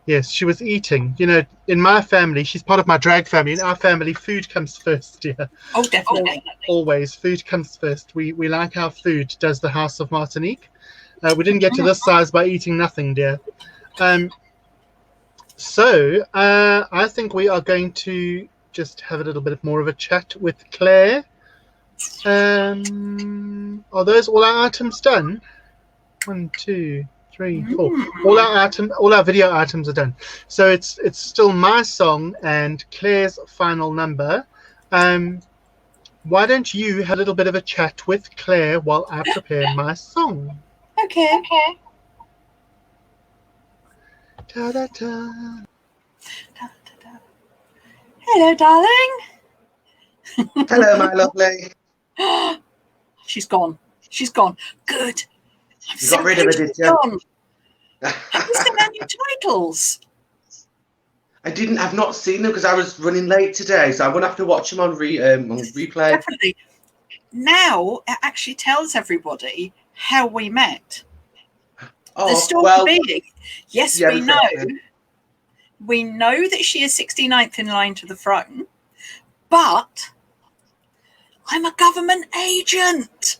[SPEAKER 1] Yes, she was eating. You know, in my family, she's part of my drag family. In our family, food comes first, yeah.
[SPEAKER 2] Oh, definitely.
[SPEAKER 1] Always. Food comes first. We like our food, does the House of Martinique. We didn't get to this size by eating nothing, dear. So, I think we are going to just have a little bit more of a chat with Claire. Are those all our items done? 1, 2, 3, 4. All our video items are done. So it's still my song and Claire's final number. Why don't you have a little bit of a chat with Claire while I prepare my song?
[SPEAKER 2] Okay.
[SPEAKER 1] Da, da, da.
[SPEAKER 2] Hello, darling.
[SPEAKER 4] Hello, my lovely.
[SPEAKER 2] She's gone. Good.
[SPEAKER 4] You got rid of her, did you?
[SPEAKER 2] Have you seen our new titles?
[SPEAKER 4] I've not seen them because I was running late today, so I'm gonna have to watch them on replay.
[SPEAKER 2] Definitely. Now it actually tells everybody how we met. The story being, yes, we know. We know that she is 69th in line to the throne, but I'm a government agent,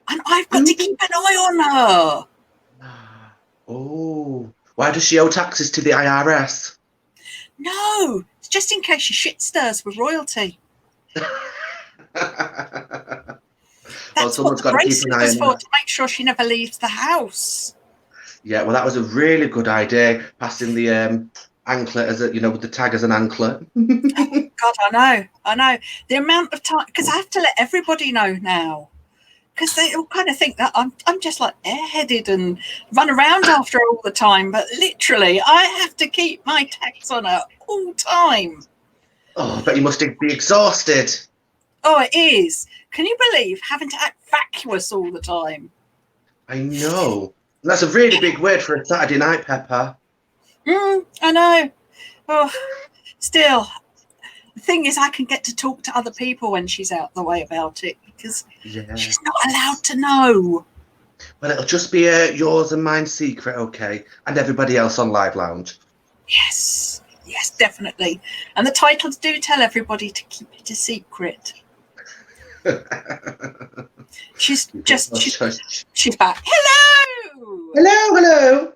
[SPEAKER 2] and I've got to keep an eye on her.
[SPEAKER 4] Oh, why does she owe taxes to the IRS?
[SPEAKER 2] No, it's just in case she shit stirs with royalty. That's what the bracelet was for, to make sure she never leaves the house.
[SPEAKER 4] Yeah, well, that was a really good idea, passing the anklet as a, with the tag as an anklet.
[SPEAKER 2] God, I know. The amount of time, because I have to let everybody know now, because they all kind of think that I'm just like airheaded and run around after her all the time, but literally I have to keep my tags on her all time.
[SPEAKER 4] Oh, but you must be exhausted.
[SPEAKER 2] Oh, it is. Can you believe having to act vacuous all the time?
[SPEAKER 4] I know. That's a really big word for a Saturday night, Pepper.
[SPEAKER 2] I know. Oh, still, the thing is, I can get to talk to other people when she's out the way about it, because she's not allowed to know.
[SPEAKER 4] Well, it'll just be yours and mine secret, okay? And everybody else on Live Lounge.
[SPEAKER 2] Yes, definitely. And the titles do tell everybody to keep it a secret. She's back.
[SPEAKER 4] Hello,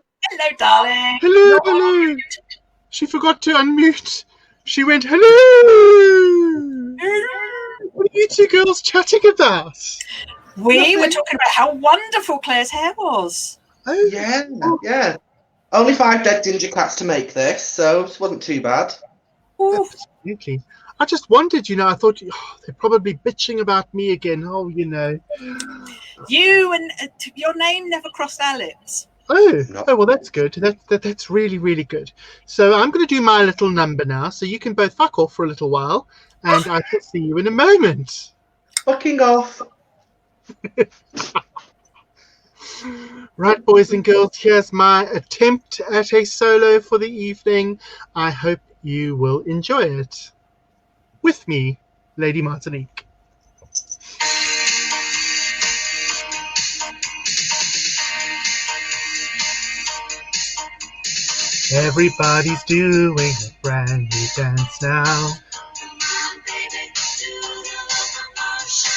[SPEAKER 2] darling.
[SPEAKER 1] Hello. She forgot to unmute. She went hello. What are you two girls chatting about?
[SPEAKER 2] We were talking about how wonderful Claire's hair was.
[SPEAKER 1] Oh
[SPEAKER 4] yeah. Only 5 dead ginger cats to make this, so it wasn't too bad.
[SPEAKER 1] Absolutely. I just wondered, I thought they're probably bitching about me again.
[SPEAKER 2] You and your name never crossed our lips.
[SPEAKER 1] Oh, well, that's good. That's really, really good. So I'm going to do my little number now, so you can both fuck off for a little while, and I can see you in a moment.
[SPEAKER 4] Fucking off.
[SPEAKER 1] Right, boys and girls, here's my attempt at a solo for the evening. I hope you will enjoy it. With me, Lady Martinique. Everybody's doing a brand new dance now.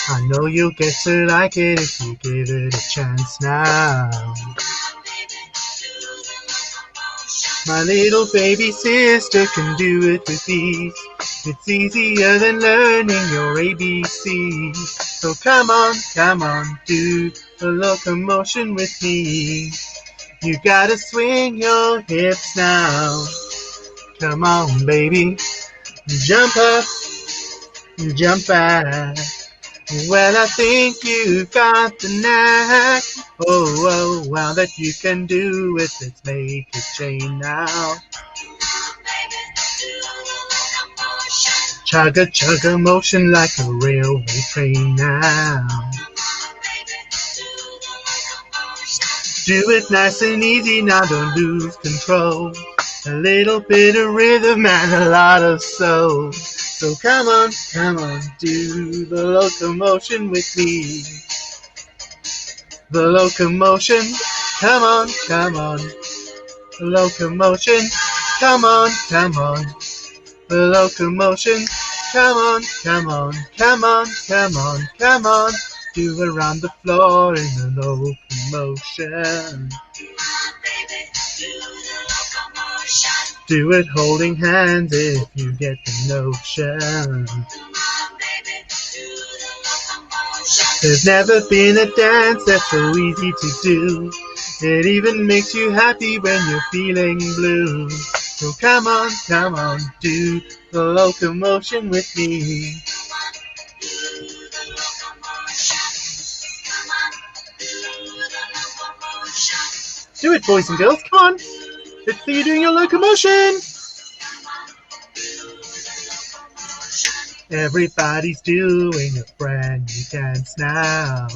[SPEAKER 1] I know you'll get to like it if you give it a chance now. My little baby sister can do it with ease. It's easier than learning your ABC. So come on, do the locomotion with me. You gotta swing your hips now. Come on, baby. Jump up, jump back. Well, I think you've got the knack. Oh, wow, that you can do it. Let's make it chain now. Chugga motion like a railway train now. Do it nice and easy now, don't lose control. A little bit of rhythm and a lot of soul. So come on, do the locomotion with me. The locomotion, come on. The locomotion, come on. The locomotion, come on. Do around the floor in the locomotion. Do it holding hands if you get the notion. There's never been a dance that's so easy to do. It even makes you happy when you're feeling blue. So come on, do the locomotion with me. Do it, boys and girls, come on. Let's see you doing your locomotion. Everybody's doing a brand new dance now.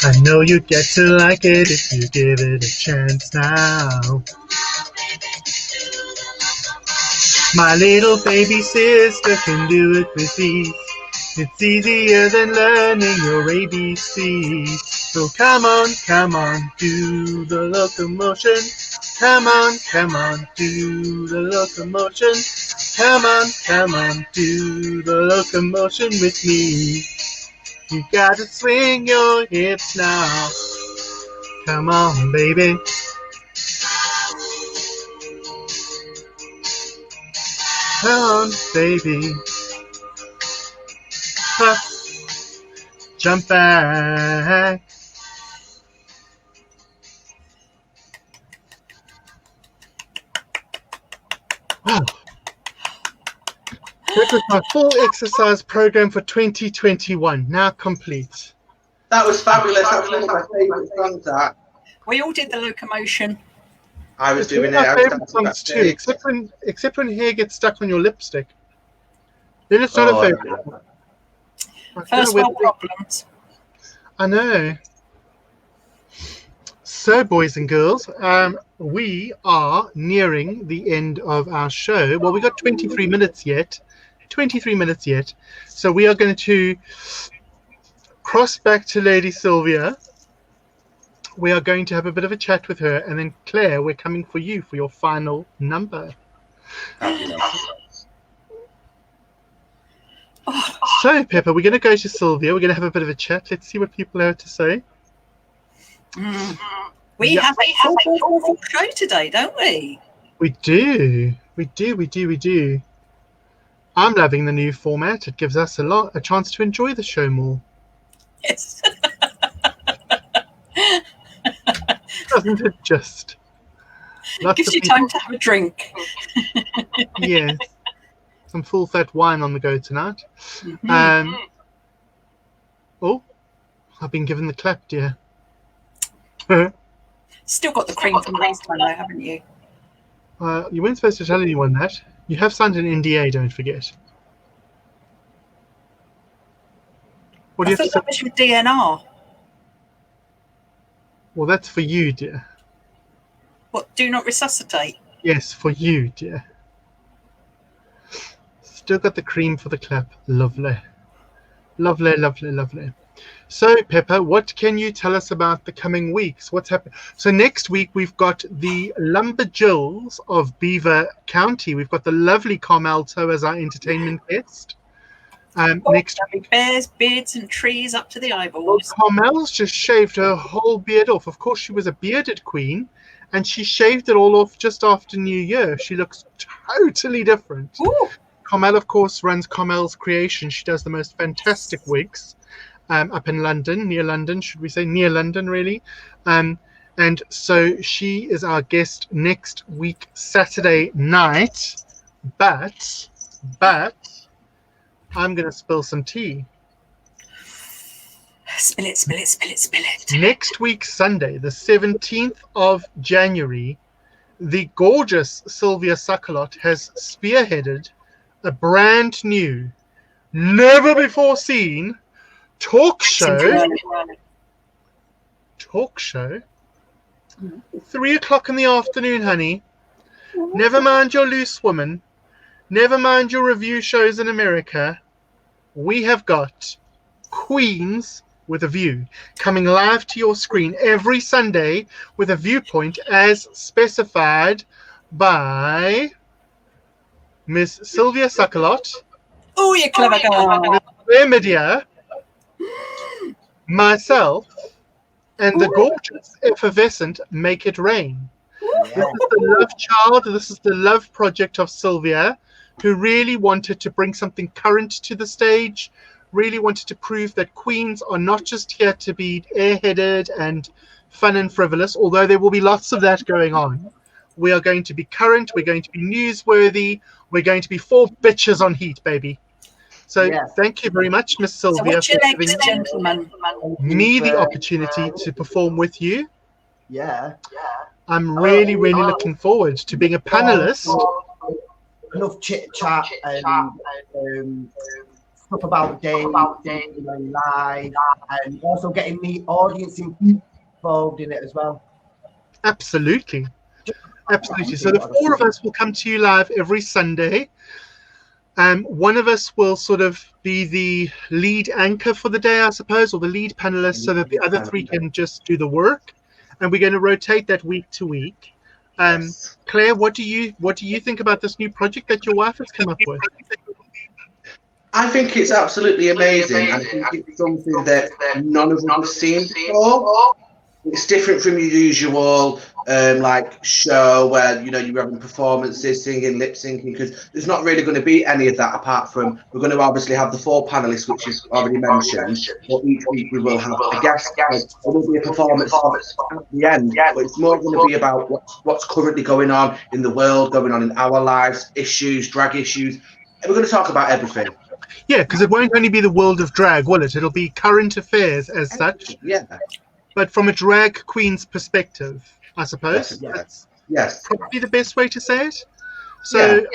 [SPEAKER 1] I know you get to like it if you give it a chance now. My little baby sister can do it with ease. It's easier than learning your ABCs. So come on, do the locomotion. Come on, do the locomotion. Come on, do the locomotion with me. You gotta swing your hips now. Come on, baby. Come on, baby. Up, jump back. Wow. That was my full exercise program for 2021, now complete.
[SPEAKER 4] That was fabulous. That was one of my favourite songs, that.
[SPEAKER 2] We all did the locomotion.
[SPEAKER 4] I was doing it.
[SPEAKER 1] One of my favourite songs too, except when hair gets stuck on your lipstick. Then it's not a favourite.
[SPEAKER 2] First world problems.
[SPEAKER 1] I know. So, boys and girls, we are nearing the end of our show. Well, we got 23 minutes yet. 23 minutes yet. So we are going to cross back to Lady Sylvia. We are going to have a bit of a chat with her. And then, Claire, we're coming for you for your final number. So, Pepper, we're going to go to Sylvia. We're going to have a bit of a chat. Let's see what people have to say.
[SPEAKER 2] We have a full show today, don't we?
[SPEAKER 1] We do. I'm loving the new format. It gives us a chance to enjoy the show more.
[SPEAKER 2] Yes.
[SPEAKER 1] Doesn't it just?
[SPEAKER 2] Gives you time to have a drink.
[SPEAKER 1] Yes. Some full fat wine on the go tonight. Oh, I've been given the clap, dear.
[SPEAKER 2] Still got the cream from last time, though, haven't you?
[SPEAKER 1] You weren't supposed to tell anyone that. You have signed an NDA, don't forget. What do you
[SPEAKER 2] I thought that was your DNR.
[SPEAKER 1] Well, that's for you, dear.
[SPEAKER 2] What, do not resuscitate?
[SPEAKER 1] Yes, for you, dear. Still got the cream for the clap. Lovely. Lovely. So, Pepper, what can you tell us about the coming weeks? What's happening? So next week, we've got the Lumberjills of Beaver County. We've got the lovely Carmel Toe as our entertainment guest. Next week,
[SPEAKER 2] bears, beards, and trees up to the eyeballs.
[SPEAKER 1] Well, Carmel's just shaved her whole beard off. Of course, she was a bearded queen, and she shaved it all off just after New Year. She looks totally different.
[SPEAKER 2] Ooh.
[SPEAKER 1] Carmel, of course, runs Carmel's Creation. She does the most fantastic wigs. up in London, near London, should we say, near London, really. And so she is our guest next week, Saturday night. But I'm going to spill some tea.
[SPEAKER 2] Spill it, spill it, spill it, spill it.
[SPEAKER 1] Next week, Sunday, the 17th of January, the gorgeous Sylvia Suckalot has spearheaded a brand new, never before seen talk show. 3 o'clock in the afternoon, honey. Never mind your loose woman. Never mind your review shows in America. We have got Queens with a View coming live to your screen every Sunday with a viewpoint as specified by Miss Sylvia Suckalot.
[SPEAKER 2] Oh, you clever girl.
[SPEAKER 1] Mydia, myself, and the gorgeous, effervescent Make It Rain. This is the love child. This is the love project of Sylvia, who really wanted to bring something current to the stage, really wanted to prove that queens are not just here to be airheaded and fun and frivolous, although there will be lots of that going on. We are going to be current. We're going to be newsworthy. We're going to be 4 bitches on heat, baby. So thank you very much, Miss Sylvia, for giving me the opportunity to perform with you. I'm really, really looking forward to being a panelist.
[SPEAKER 3] Enough chit chat and stuff about the day, live, and also getting the audience involved in it as well.
[SPEAKER 1] Absolutely. Absolutely. So the 4 of us will come to you live every Sunday. One of us will sort of be the lead anchor for the day, I suppose, or the lead panelist, so that the other 3 can just do the work. And we're going to rotate that week to week. Claire, what do you think about this new project that your wife has come up with?
[SPEAKER 4] I think it's absolutely amazing, and I think it's something that none of us have seen before. It's different from your usual like show where you're having performances, singing, lip syncing, because there's not really going to be any of that apart from we're going to obviously have the 4 panelists, which is already mentioned, but each week we will have a guest. There will be a performance at the end, but it's more going to be about what's currently going on in the world, going on in our lives, issues, drag issues. And we're going to talk about everything.
[SPEAKER 1] Yeah, because it won't only be the world of drag, will it? It'll be current affairs as such.
[SPEAKER 4] Yeah.
[SPEAKER 1] But from a drag queen's perspective, I suppose.
[SPEAKER 4] Yes.
[SPEAKER 1] Probably the best way to say it. So,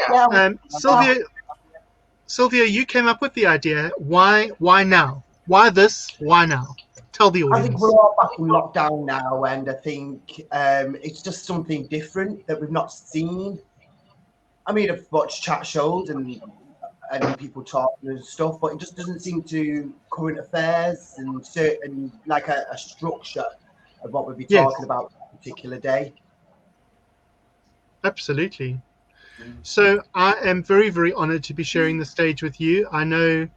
[SPEAKER 1] Sylvia, you came up with the idea. Why now? Why this? Why now? Tell the audience.
[SPEAKER 3] I think we're all back in lockdown now, and I think it's just something different that we've not seen. I mean, I've watched chat shows and people talking and stuff, but it just doesn't seem to current affairs and certain like a structure of what we'll be talking about a particular day.
[SPEAKER 1] Absolutely. So I am very, very honored to be sharing the stage with you. I know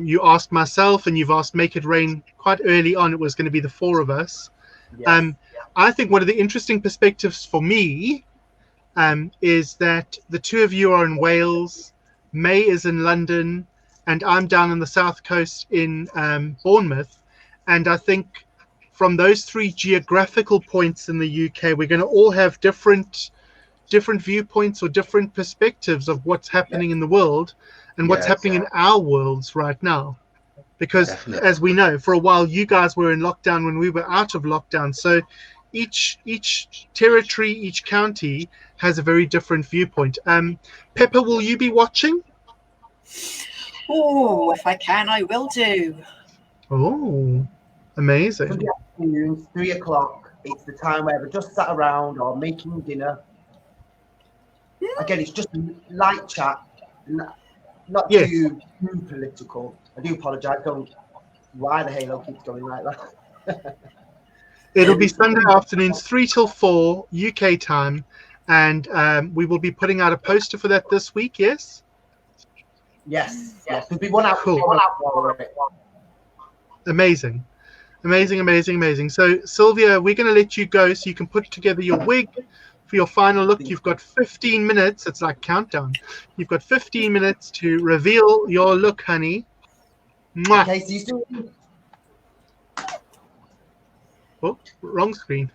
[SPEAKER 1] you asked myself and you've asked Make It Rain quite early on. It was going to be the 4 of us. I think one of the interesting perspectives for me is that the 2 of you are in Wales, May is in London, and I'm down on the south coast in Bournemouth. And I think from those 3 geographical points in the UK, we're going to all have different viewpoints or different perspectives of what's happening in the world and what's happening in our worlds right now. Because as we know, for a while, you guys were in lockdown when we were out of lockdown. So each territory, each county has a very different viewpoint. Pepper, will you be watching?
[SPEAKER 2] Oh, if I can, I will do.
[SPEAKER 1] Oh, amazing.
[SPEAKER 3] Sunday afternoons, 3 o'clock. It's the time where we're just sat around or making dinner. Again, it's just light chat, not too political. I do apologise. Don't why the halo keeps going like that.
[SPEAKER 1] It'll be Sunday afternoons, 3 till 4 UK time, and we will be putting out a poster for that this week. Yes.
[SPEAKER 3] Yes. There'll be one out.
[SPEAKER 1] Cool.
[SPEAKER 3] One out for it.
[SPEAKER 1] Amazing. So Sylvia, we're going to let you go so you can put together your wig for your final look. You've got 15 minutes. It's like countdown. You've got 15 minutes to reveal your look, honey. Mwah.
[SPEAKER 3] Okay, see you soon.
[SPEAKER 1] Oh, wrong screen.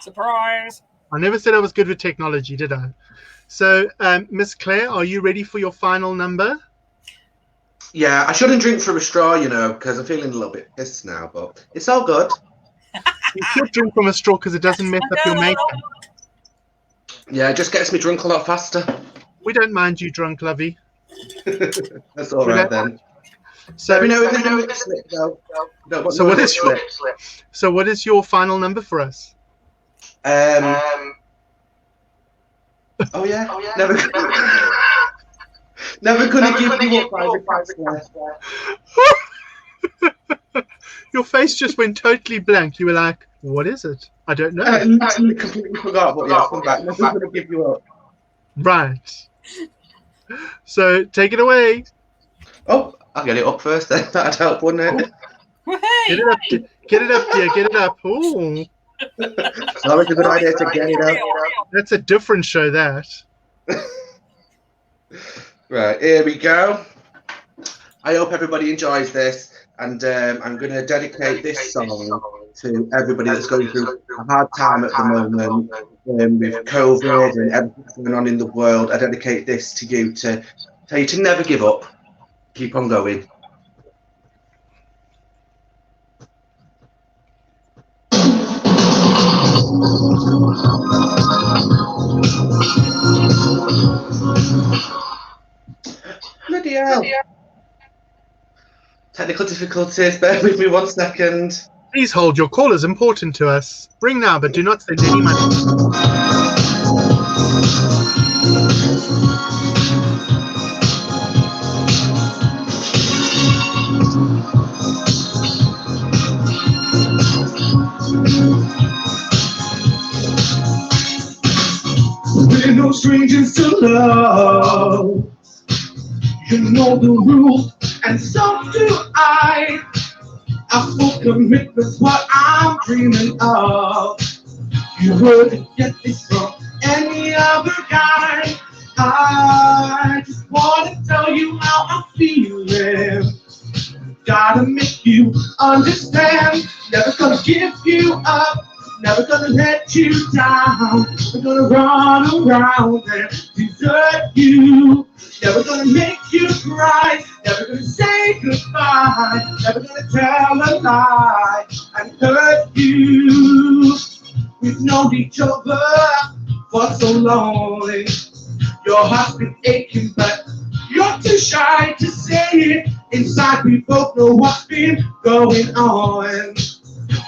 [SPEAKER 2] Surprise!
[SPEAKER 1] I never said I was good with technology, did I? So, Miss Claire, are you ready for your final number?
[SPEAKER 4] Yeah, I shouldn't drink from a straw, you know, because I'm feeling a little bit pissed now, but it's all good.
[SPEAKER 1] You should drink from a straw because it doesn't mess up your makeup.
[SPEAKER 4] Yeah, it just gets me drunk a lot faster.
[SPEAKER 1] We don't mind you drunk, lovey.
[SPEAKER 4] That's all right then.
[SPEAKER 1] So
[SPEAKER 4] let me know if there's a slip, though.
[SPEAKER 1] So what is your final number for us?
[SPEAKER 4] Oh yeah. Never gonna give you up, private Claire.
[SPEAKER 1] Your face just went totally blank. You were like, what is it? I don't know.
[SPEAKER 4] I literally completely forgot, but yeah, come back. Never gonna give you up.
[SPEAKER 1] Right. So take it away.
[SPEAKER 4] Oh, I'll get it up first then. That'd help, wouldn't it?
[SPEAKER 1] Get it up, get it up, dear. Get it up. Ooh.
[SPEAKER 4] It's always a good idea to get it up.
[SPEAKER 1] That's a different show, that.
[SPEAKER 4] Right, here we go. I hope everybody enjoys this, and I'm going to dedicate this song to everybody that's going through a hard time at the moment with COVID and everything going on in the world. I dedicate this to you to tell you to never give up. Keep on going. Bloody hell. Technical difficulties, bear with me 1 second.
[SPEAKER 1] Please hold, your call is important to us. Ring now, but do not send any money.
[SPEAKER 7] We're no strangers to love. You know the rules, and so do I. Our full commitment's what I'm dreaming of. You wouldn't get this from any other guy. I just want to tell you how I'm feeling. Gotta make you understand. Never gonna give you up. Never gonna let you down. We're gonna run around and desert you. Never gonna make you cry. Never gonna say goodbye. Never gonna tell a lie and hurt you. We've known each other for so long. Your heart's been aching, but you're too shy to say it. Inside we both know what's been going on.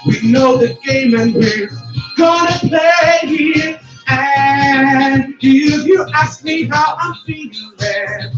[SPEAKER 7] We know the game and we're gonna play it. And if you ask me how I'm feeling,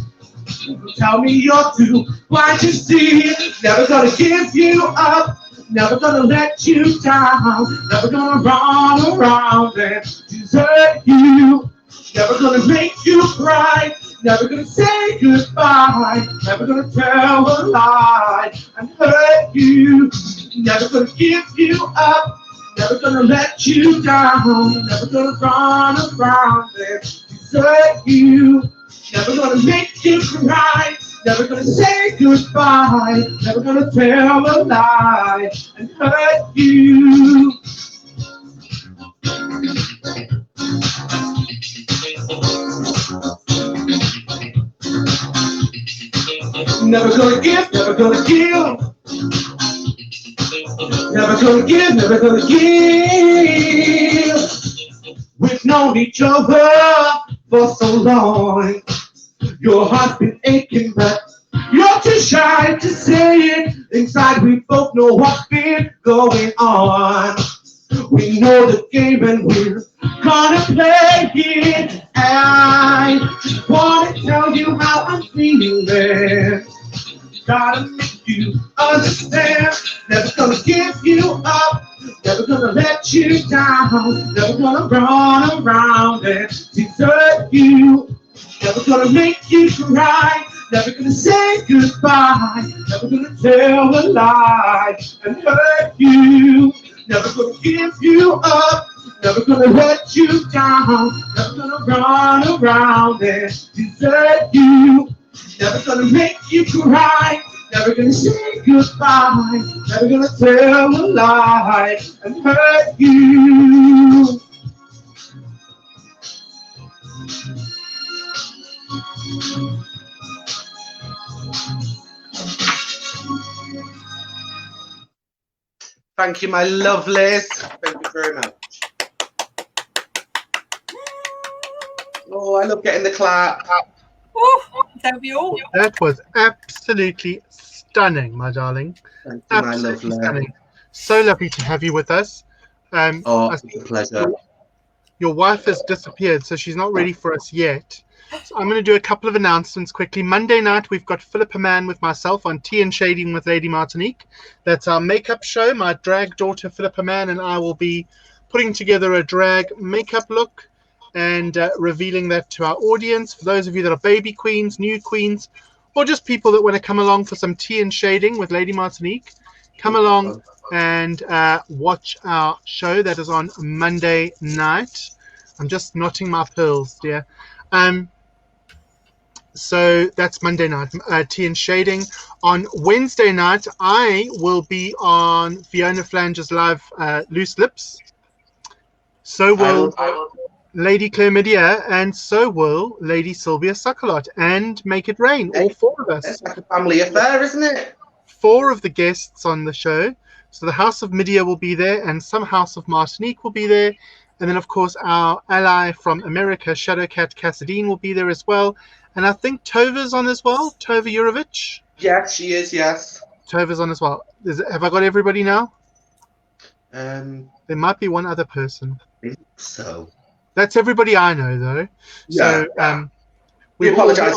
[SPEAKER 7] tell me you're too blind to see it. Never gonna give you up. Never gonna let you down. Never gonna run around and desert you. Never gonna make you cry. Never gonna say goodbye. Never gonna tell a lie and hurt you. Never gonna give you up. Never gonna let you down. Never gonna run around and desert you. Never gonna make you cry. Never gonna say goodbye. Never gonna tell a lie and hurt you. Never gonna give, never gonna give. Never gonna give, never gonna give. We've known each other for so long. Your heart's been aching, but you're too shy to say it. Inside we both know what's been going on. We know the game and we're gonna play it. I just wanna tell you how I'm feeling. Gotta make you understand. Never gonna give you up. Never gonna let you down. Never gonna run around and desert you. Never gonna make you cry. Never gonna say goodbye. Never gonna tell a lie and hurt you. Never gonna give you up. Never gonna let you down. Never gonna run around and desert you. Never gonna make you cry. Never gonna say goodbye. Never gonna tell a lie and hurt you.
[SPEAKER 4] Thank you, my lovelies. Thank you very much. Oh, I love getting the clap.
[SPEAKER 2] Oh, don't we all?
[SPEAKER 1] That was absolutely stunning, my darling.
[SPEAKER 4] Thank you, my
[SPEAKER 1] Absolutely
[SPEAKER 4] lovely.
[SPEAKER 1] stunning. So lovely to have you with us.
[SPEAKER 4] It's a pleasure.
[SPEAKER 1] Your wife has disappeared, so she's not ready for us yet. So I'm going to do a couple of announcements quickly. Monday night, we've got Philippa Mann with myself on Tea and Shading with Lady Martinique. That's our makeup show. My drag daughter, Philippa Mann, and I will be putting together a drag makeup look and revealing that to our audience. For those of you that are baby queens, new queens, or just people that want to come along for some tea and shading with Lady Martinique, come along and watch our show that is on Monday night. I'm just knotting my pearls, dear. So that's Monday night, tea and shading. On Wednesday night, I will be on Fiona Flange's live Loose Lips. So will Lady Clair Mydia, and so will Lady Sylvia Suckalot, and Make It Rain. All four of us.
[SPEAKER 4] It's like a family affair, isn't it?
[SPEAKER 1] 4 of the guests on the show. So the House of Mydia will be there, and some House of Martinique will be there. And then, of course, our ally from America, Shadowcat Cassadine, will be there as well. And I think Tova's on as well. Tova Jurovic.
[SPEAKER 4] Yes, she is, yes.
[SPEAKER 1] Tova's on as well. Have I got everybody now?
[SPEAKER 4] There
[SPEAKER 1] might be one other person.
[SPEAKER 4] I think so.
[SPEAKER 1] That's everybody I know, though.
[SPEAKER 4] Yeah.
[SPEAKER 1] So
[SPEAKER 4] We apologise.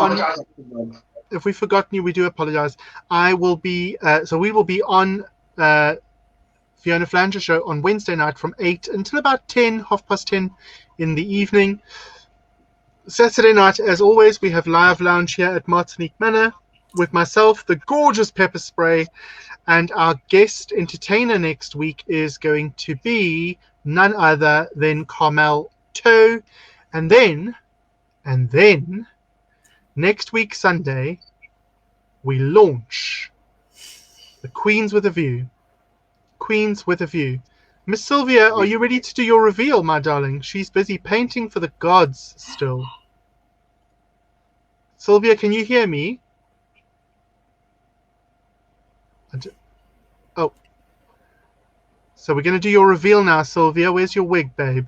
[SPEAKER 1] If we've forgotten you, we do apologise. I will be. So we will be on Fiona Flange's show on Wednesday night from 8 until about 10, 10:30 in the evening. Saturday night, as always, we have live lounge here at Martinique Manor with myself, the gorgeous Pepper Spray, and our guest entertainer next week is going to be none other than Carmel Toe. And then, next week, Sunday, we launch the Queens with a View. Queens with a View. Miss Sylvia, are you ready to do your reveal, my darling? She's busy painting for the gods still. Sylvia, can you hear me? Oh. So we're going to do your reveal now, Sylvia. Where's your wig, babe?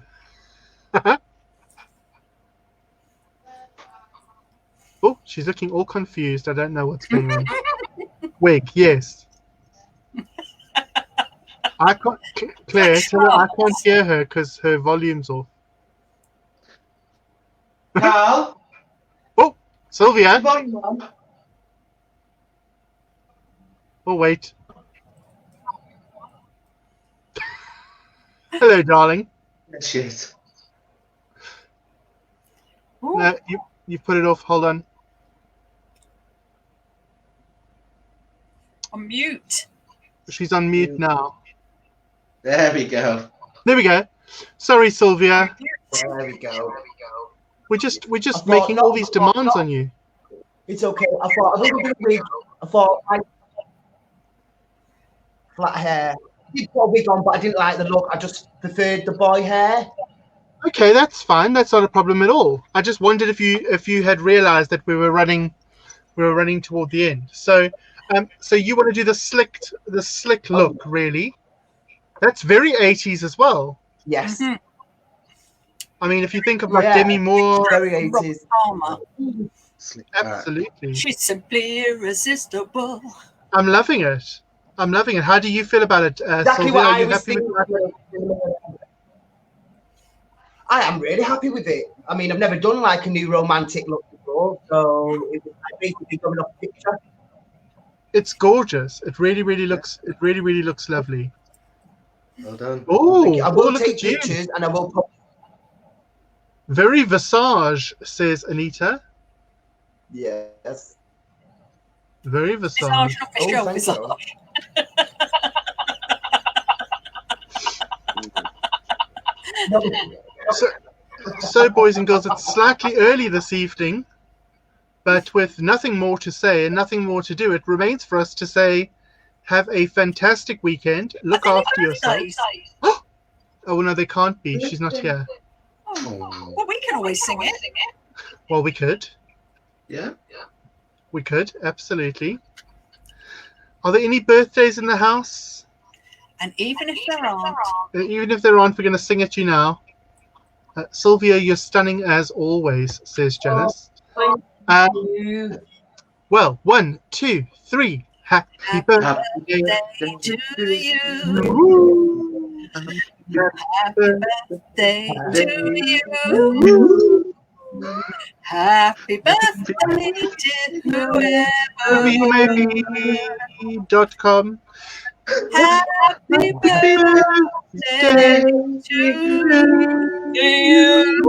[SPEAKER 1] Oh, she's looking all confused. I don't know what's going on. Wig, yes. I can't, Claire, tell her I can't hear her because her volume's off.
[SPEAKER 4] Carl?
[SPEAKER 1] Oh, Sylvia. Oh, wait. Hello, darling.
[SPEAKER 4] There she is.
[SPEAKER 1] No, you put it off. Hold on.
[SPEAKER 2] On mute.
[SPEAKER 1] She's on mute now.
[SPEAKER 4] There we go.
[SPEAKER 1] There we go. Sorry, Sylvia.
[SPEAKER 3] There we go.
[SPEAKER 1] We're just making all these demands on you.
[SPEAKER 3] It's okay. I thought I was going to wig. I thought flat hair. I did put a wig on, but I didn't like the look. I just preferred the boy hair.
[SPEAKER 1] Okay, that's fine. That's not a problem at all. I just wondered if you had realised that we were running toward the end. So you want to do the slick look, really? That's very 80s as well.
[SPEAKER 3] Yes.
[SPEAKER 2] Mm-hmm.
[SPEAKER 1] I mean, if you think of like Demi Moore,
[SPEAKER 3] very 80s.
[SPEAKER 1] Absolutely.
[SPEAKER 2] She's simply irresistible.
[SPEAKER 1] I'm loving it. How do you feel about it,
[SPEAKER 3] Exactly
[SPEAKER 1] Sylvia?
[SPEAKER 3] what
[SPEAKER 1] Are
[SPEAKER 3] I
[SPEAKER 1] you
[SPEAKER 3] was
[SPEAKER 1] happy
[SPEAKER 3] thinking.
[SPEAKER 1] with it?
[SPEAKER 3] I am really happy with it. I mean, I've never done like a new romantic look before, so it was like basically coming off a picture.
[SPEAKER 1] It's gorgeous. It really looks lovely.
[SPEAKER 4] Well done.
[SPEAKER 1] Oh,
[SPEAKER 3] I will
[SPEAKER 1] look
[SPEAKER 3] take
[SPEAKER 1] at you.
[SPEAKER 3] pictures and I will put.
[SPEAKER 1] Very Visage, says Anita.
[SPEAKER 3] Yes.
[SPEAKER 1] Very Visage.
[SPEAKER 2] Visage, not Visage.
[SPEAKER 1] So, boys and girls, it's slightly early this evening, but with nothing more to say and nothing more to do, it remains for us to say Have a fantastic weekend. Look after yourself. Oh, no, they can't be. She's not here.
[SPEAKER 2] Oh. Well, we can always sing it.
[SPEAKER 1] Well, we could.
[SPEAKER 4] Yeah.
[SPEAKER 1] We could, absolutely. Are there any birthdays in the house?
[SPEAKER 2] And even if there aren't.
[SPEAKER 1] Even if there aren't, we're going to sing at you now. Sylvia, you're stunning as always, says Janice. Well, 1, 2, 3. Happy birthday
[SPEAKER 2] to you. Happy birthday to you. Happy birthday to whoever
[SPEAKER 1] we may be.com.
[SPEAKER 2] Happy birthday to you.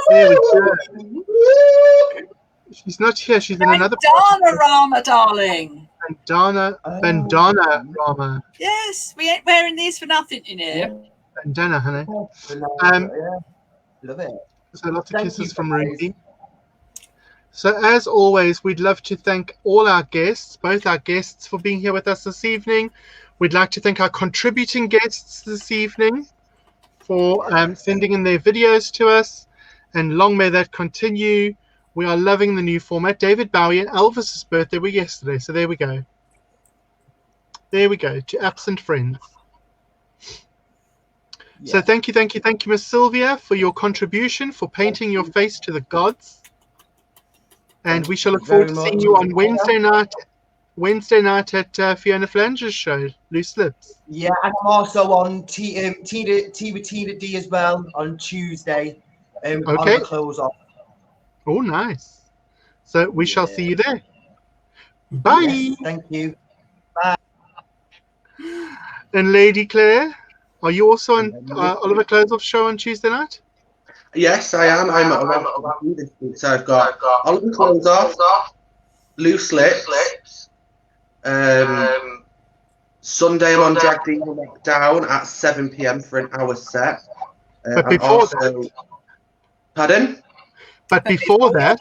[SPEAKER 1] There we go. She's not here. She's in another
[SPEAKER 2] Bandana-rama, darling.
[SPEAKER 1] Bandana-rama.
[SPEAKER 2] Yes, we ain't wearing these for nothing, you know.
[SPEAKER 1] Bandana, honey.
[SPEAKER 3] Love it.
[SPEAKER 1] So lots of kisses from Ruby. So as always, we'd love to thank all our guests, both our guests for being here with us this evening. We'd like to thank our contributing guests this evening for sending in their videos to us. And long may that continue. We are loving the new format. David Bowie and Elvis's birthday were yesterday, so there we go. There we go, to absent friends. Yeah. So thank you, Miss Sylvia, for your contribution, for painting your face to the gods. And we shall look forward to seeing you on Wednesday night at Fiona Flange's show, Loose Lips.
[SPEAKER 3] Yeah, and I'm also on Tea with Tina D as well on Tuesday.
[SPEAKER 1] Okay.
[SPEAKER 3] Close off.
[SPEAKER 1] Oh, nice. So we shall see you there. Bye.
[SPEAKER 3] Yes, thank you. Bye.
[SPEAKER 1] And Lady Claire, are you also on Oliver Closeoff's show on Tuesday night?
[SPEAKER 4] Yes, I am. I'm at this week, so I've got Oliver Closeoff, Loose Lips. Sunday I'm on Drag Demon Lockdown at 7 p.m. for an hour set.
[SPEAKER 1] But before that,
[SPEAKER 4] pardon?
[SPEAKER 1] But before that,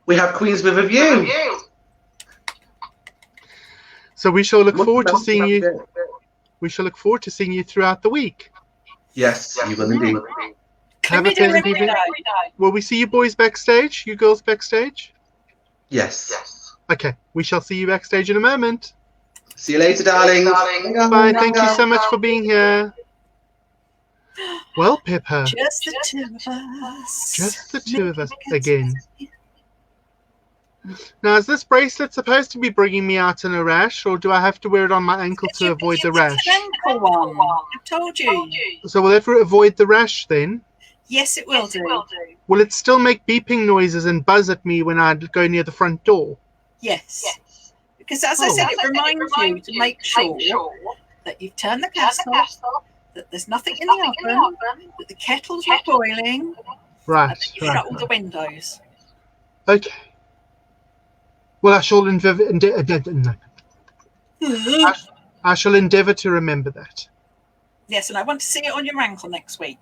[SPEAKER 4] we have Queens with a View.
[SPEAKER 1] So we shall look forward to seeing you. We shall look forward to seeing you throughout the week.
[SPEAKER 4] Yes, you will indeed.
[SPEAKER 1] Have a pleasant evening. Will we see you boys backstage? You girls backstage?
[SPEAKER 4] Yes.
[SPEAKER 1] Okay, we shall see you backstage in a moment.
[SPEAKER 4] See you later, darling.
[SPEAKER 1] Bye. Thank you so much for being here. Well, Pippa.
[SPEAKER 2] Just the two of us.
[SPEAKER 1] Just the two of us again. Now, is this bracelet supposed to be bringing me out in a rash, or do I have to wear it on my ankle to avoid the rash?
[SPEAKER 2] It's an ankle one. I told you.
[SPEAKER 1] So will that avoid the rash then?
[SPEAKER 2] Yes, it will do.
[SPEAKER 1] Will it still make beeping noises and buzz at me when I go near the front door?
[SPEAKER 2] Yes. Because as I said, it reminds you to make sure that you've turned the gas off, that there's nothing in the oven, that the kettle's not boiling,
[SPEAKER 1] right,
[SPEAKER 2] and that you shut all the windows.
[SPEAKER 1] Okay. Well, I shall I shall endeavour to remember that.
[SPEAKER 2] Yes, and I want to see it on your ankle next week.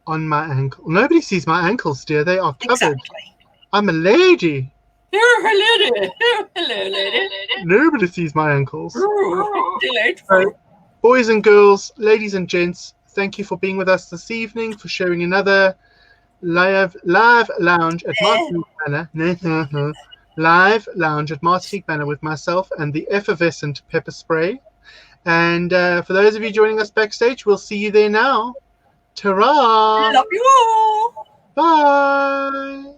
[SPEAKER 1] On my ankle? Nobody sees my ankles, dear. They are covered.
[SPEAKER 2] Exactly.
[SPEAKER 1] I'm a lady.
[SPEAKER 2] You're a lady. Hello, lady.
[SPEAKER 1] Nobody sees my ankles.
[SPEAKER 2] Delightful.
[SPEAKER 1] Boys and girls, ladies and gents, thank you for being with us this evening, for sharing another live lounge at Martinique Manor. Live lounge at Martinique Manor with myself and the effervescent pepper spray. And for those of you joining us backstage, we'll see you there now. Ta-ra!
[SPEAKER 2] Love you all.
[SPEAKER 1] Bye.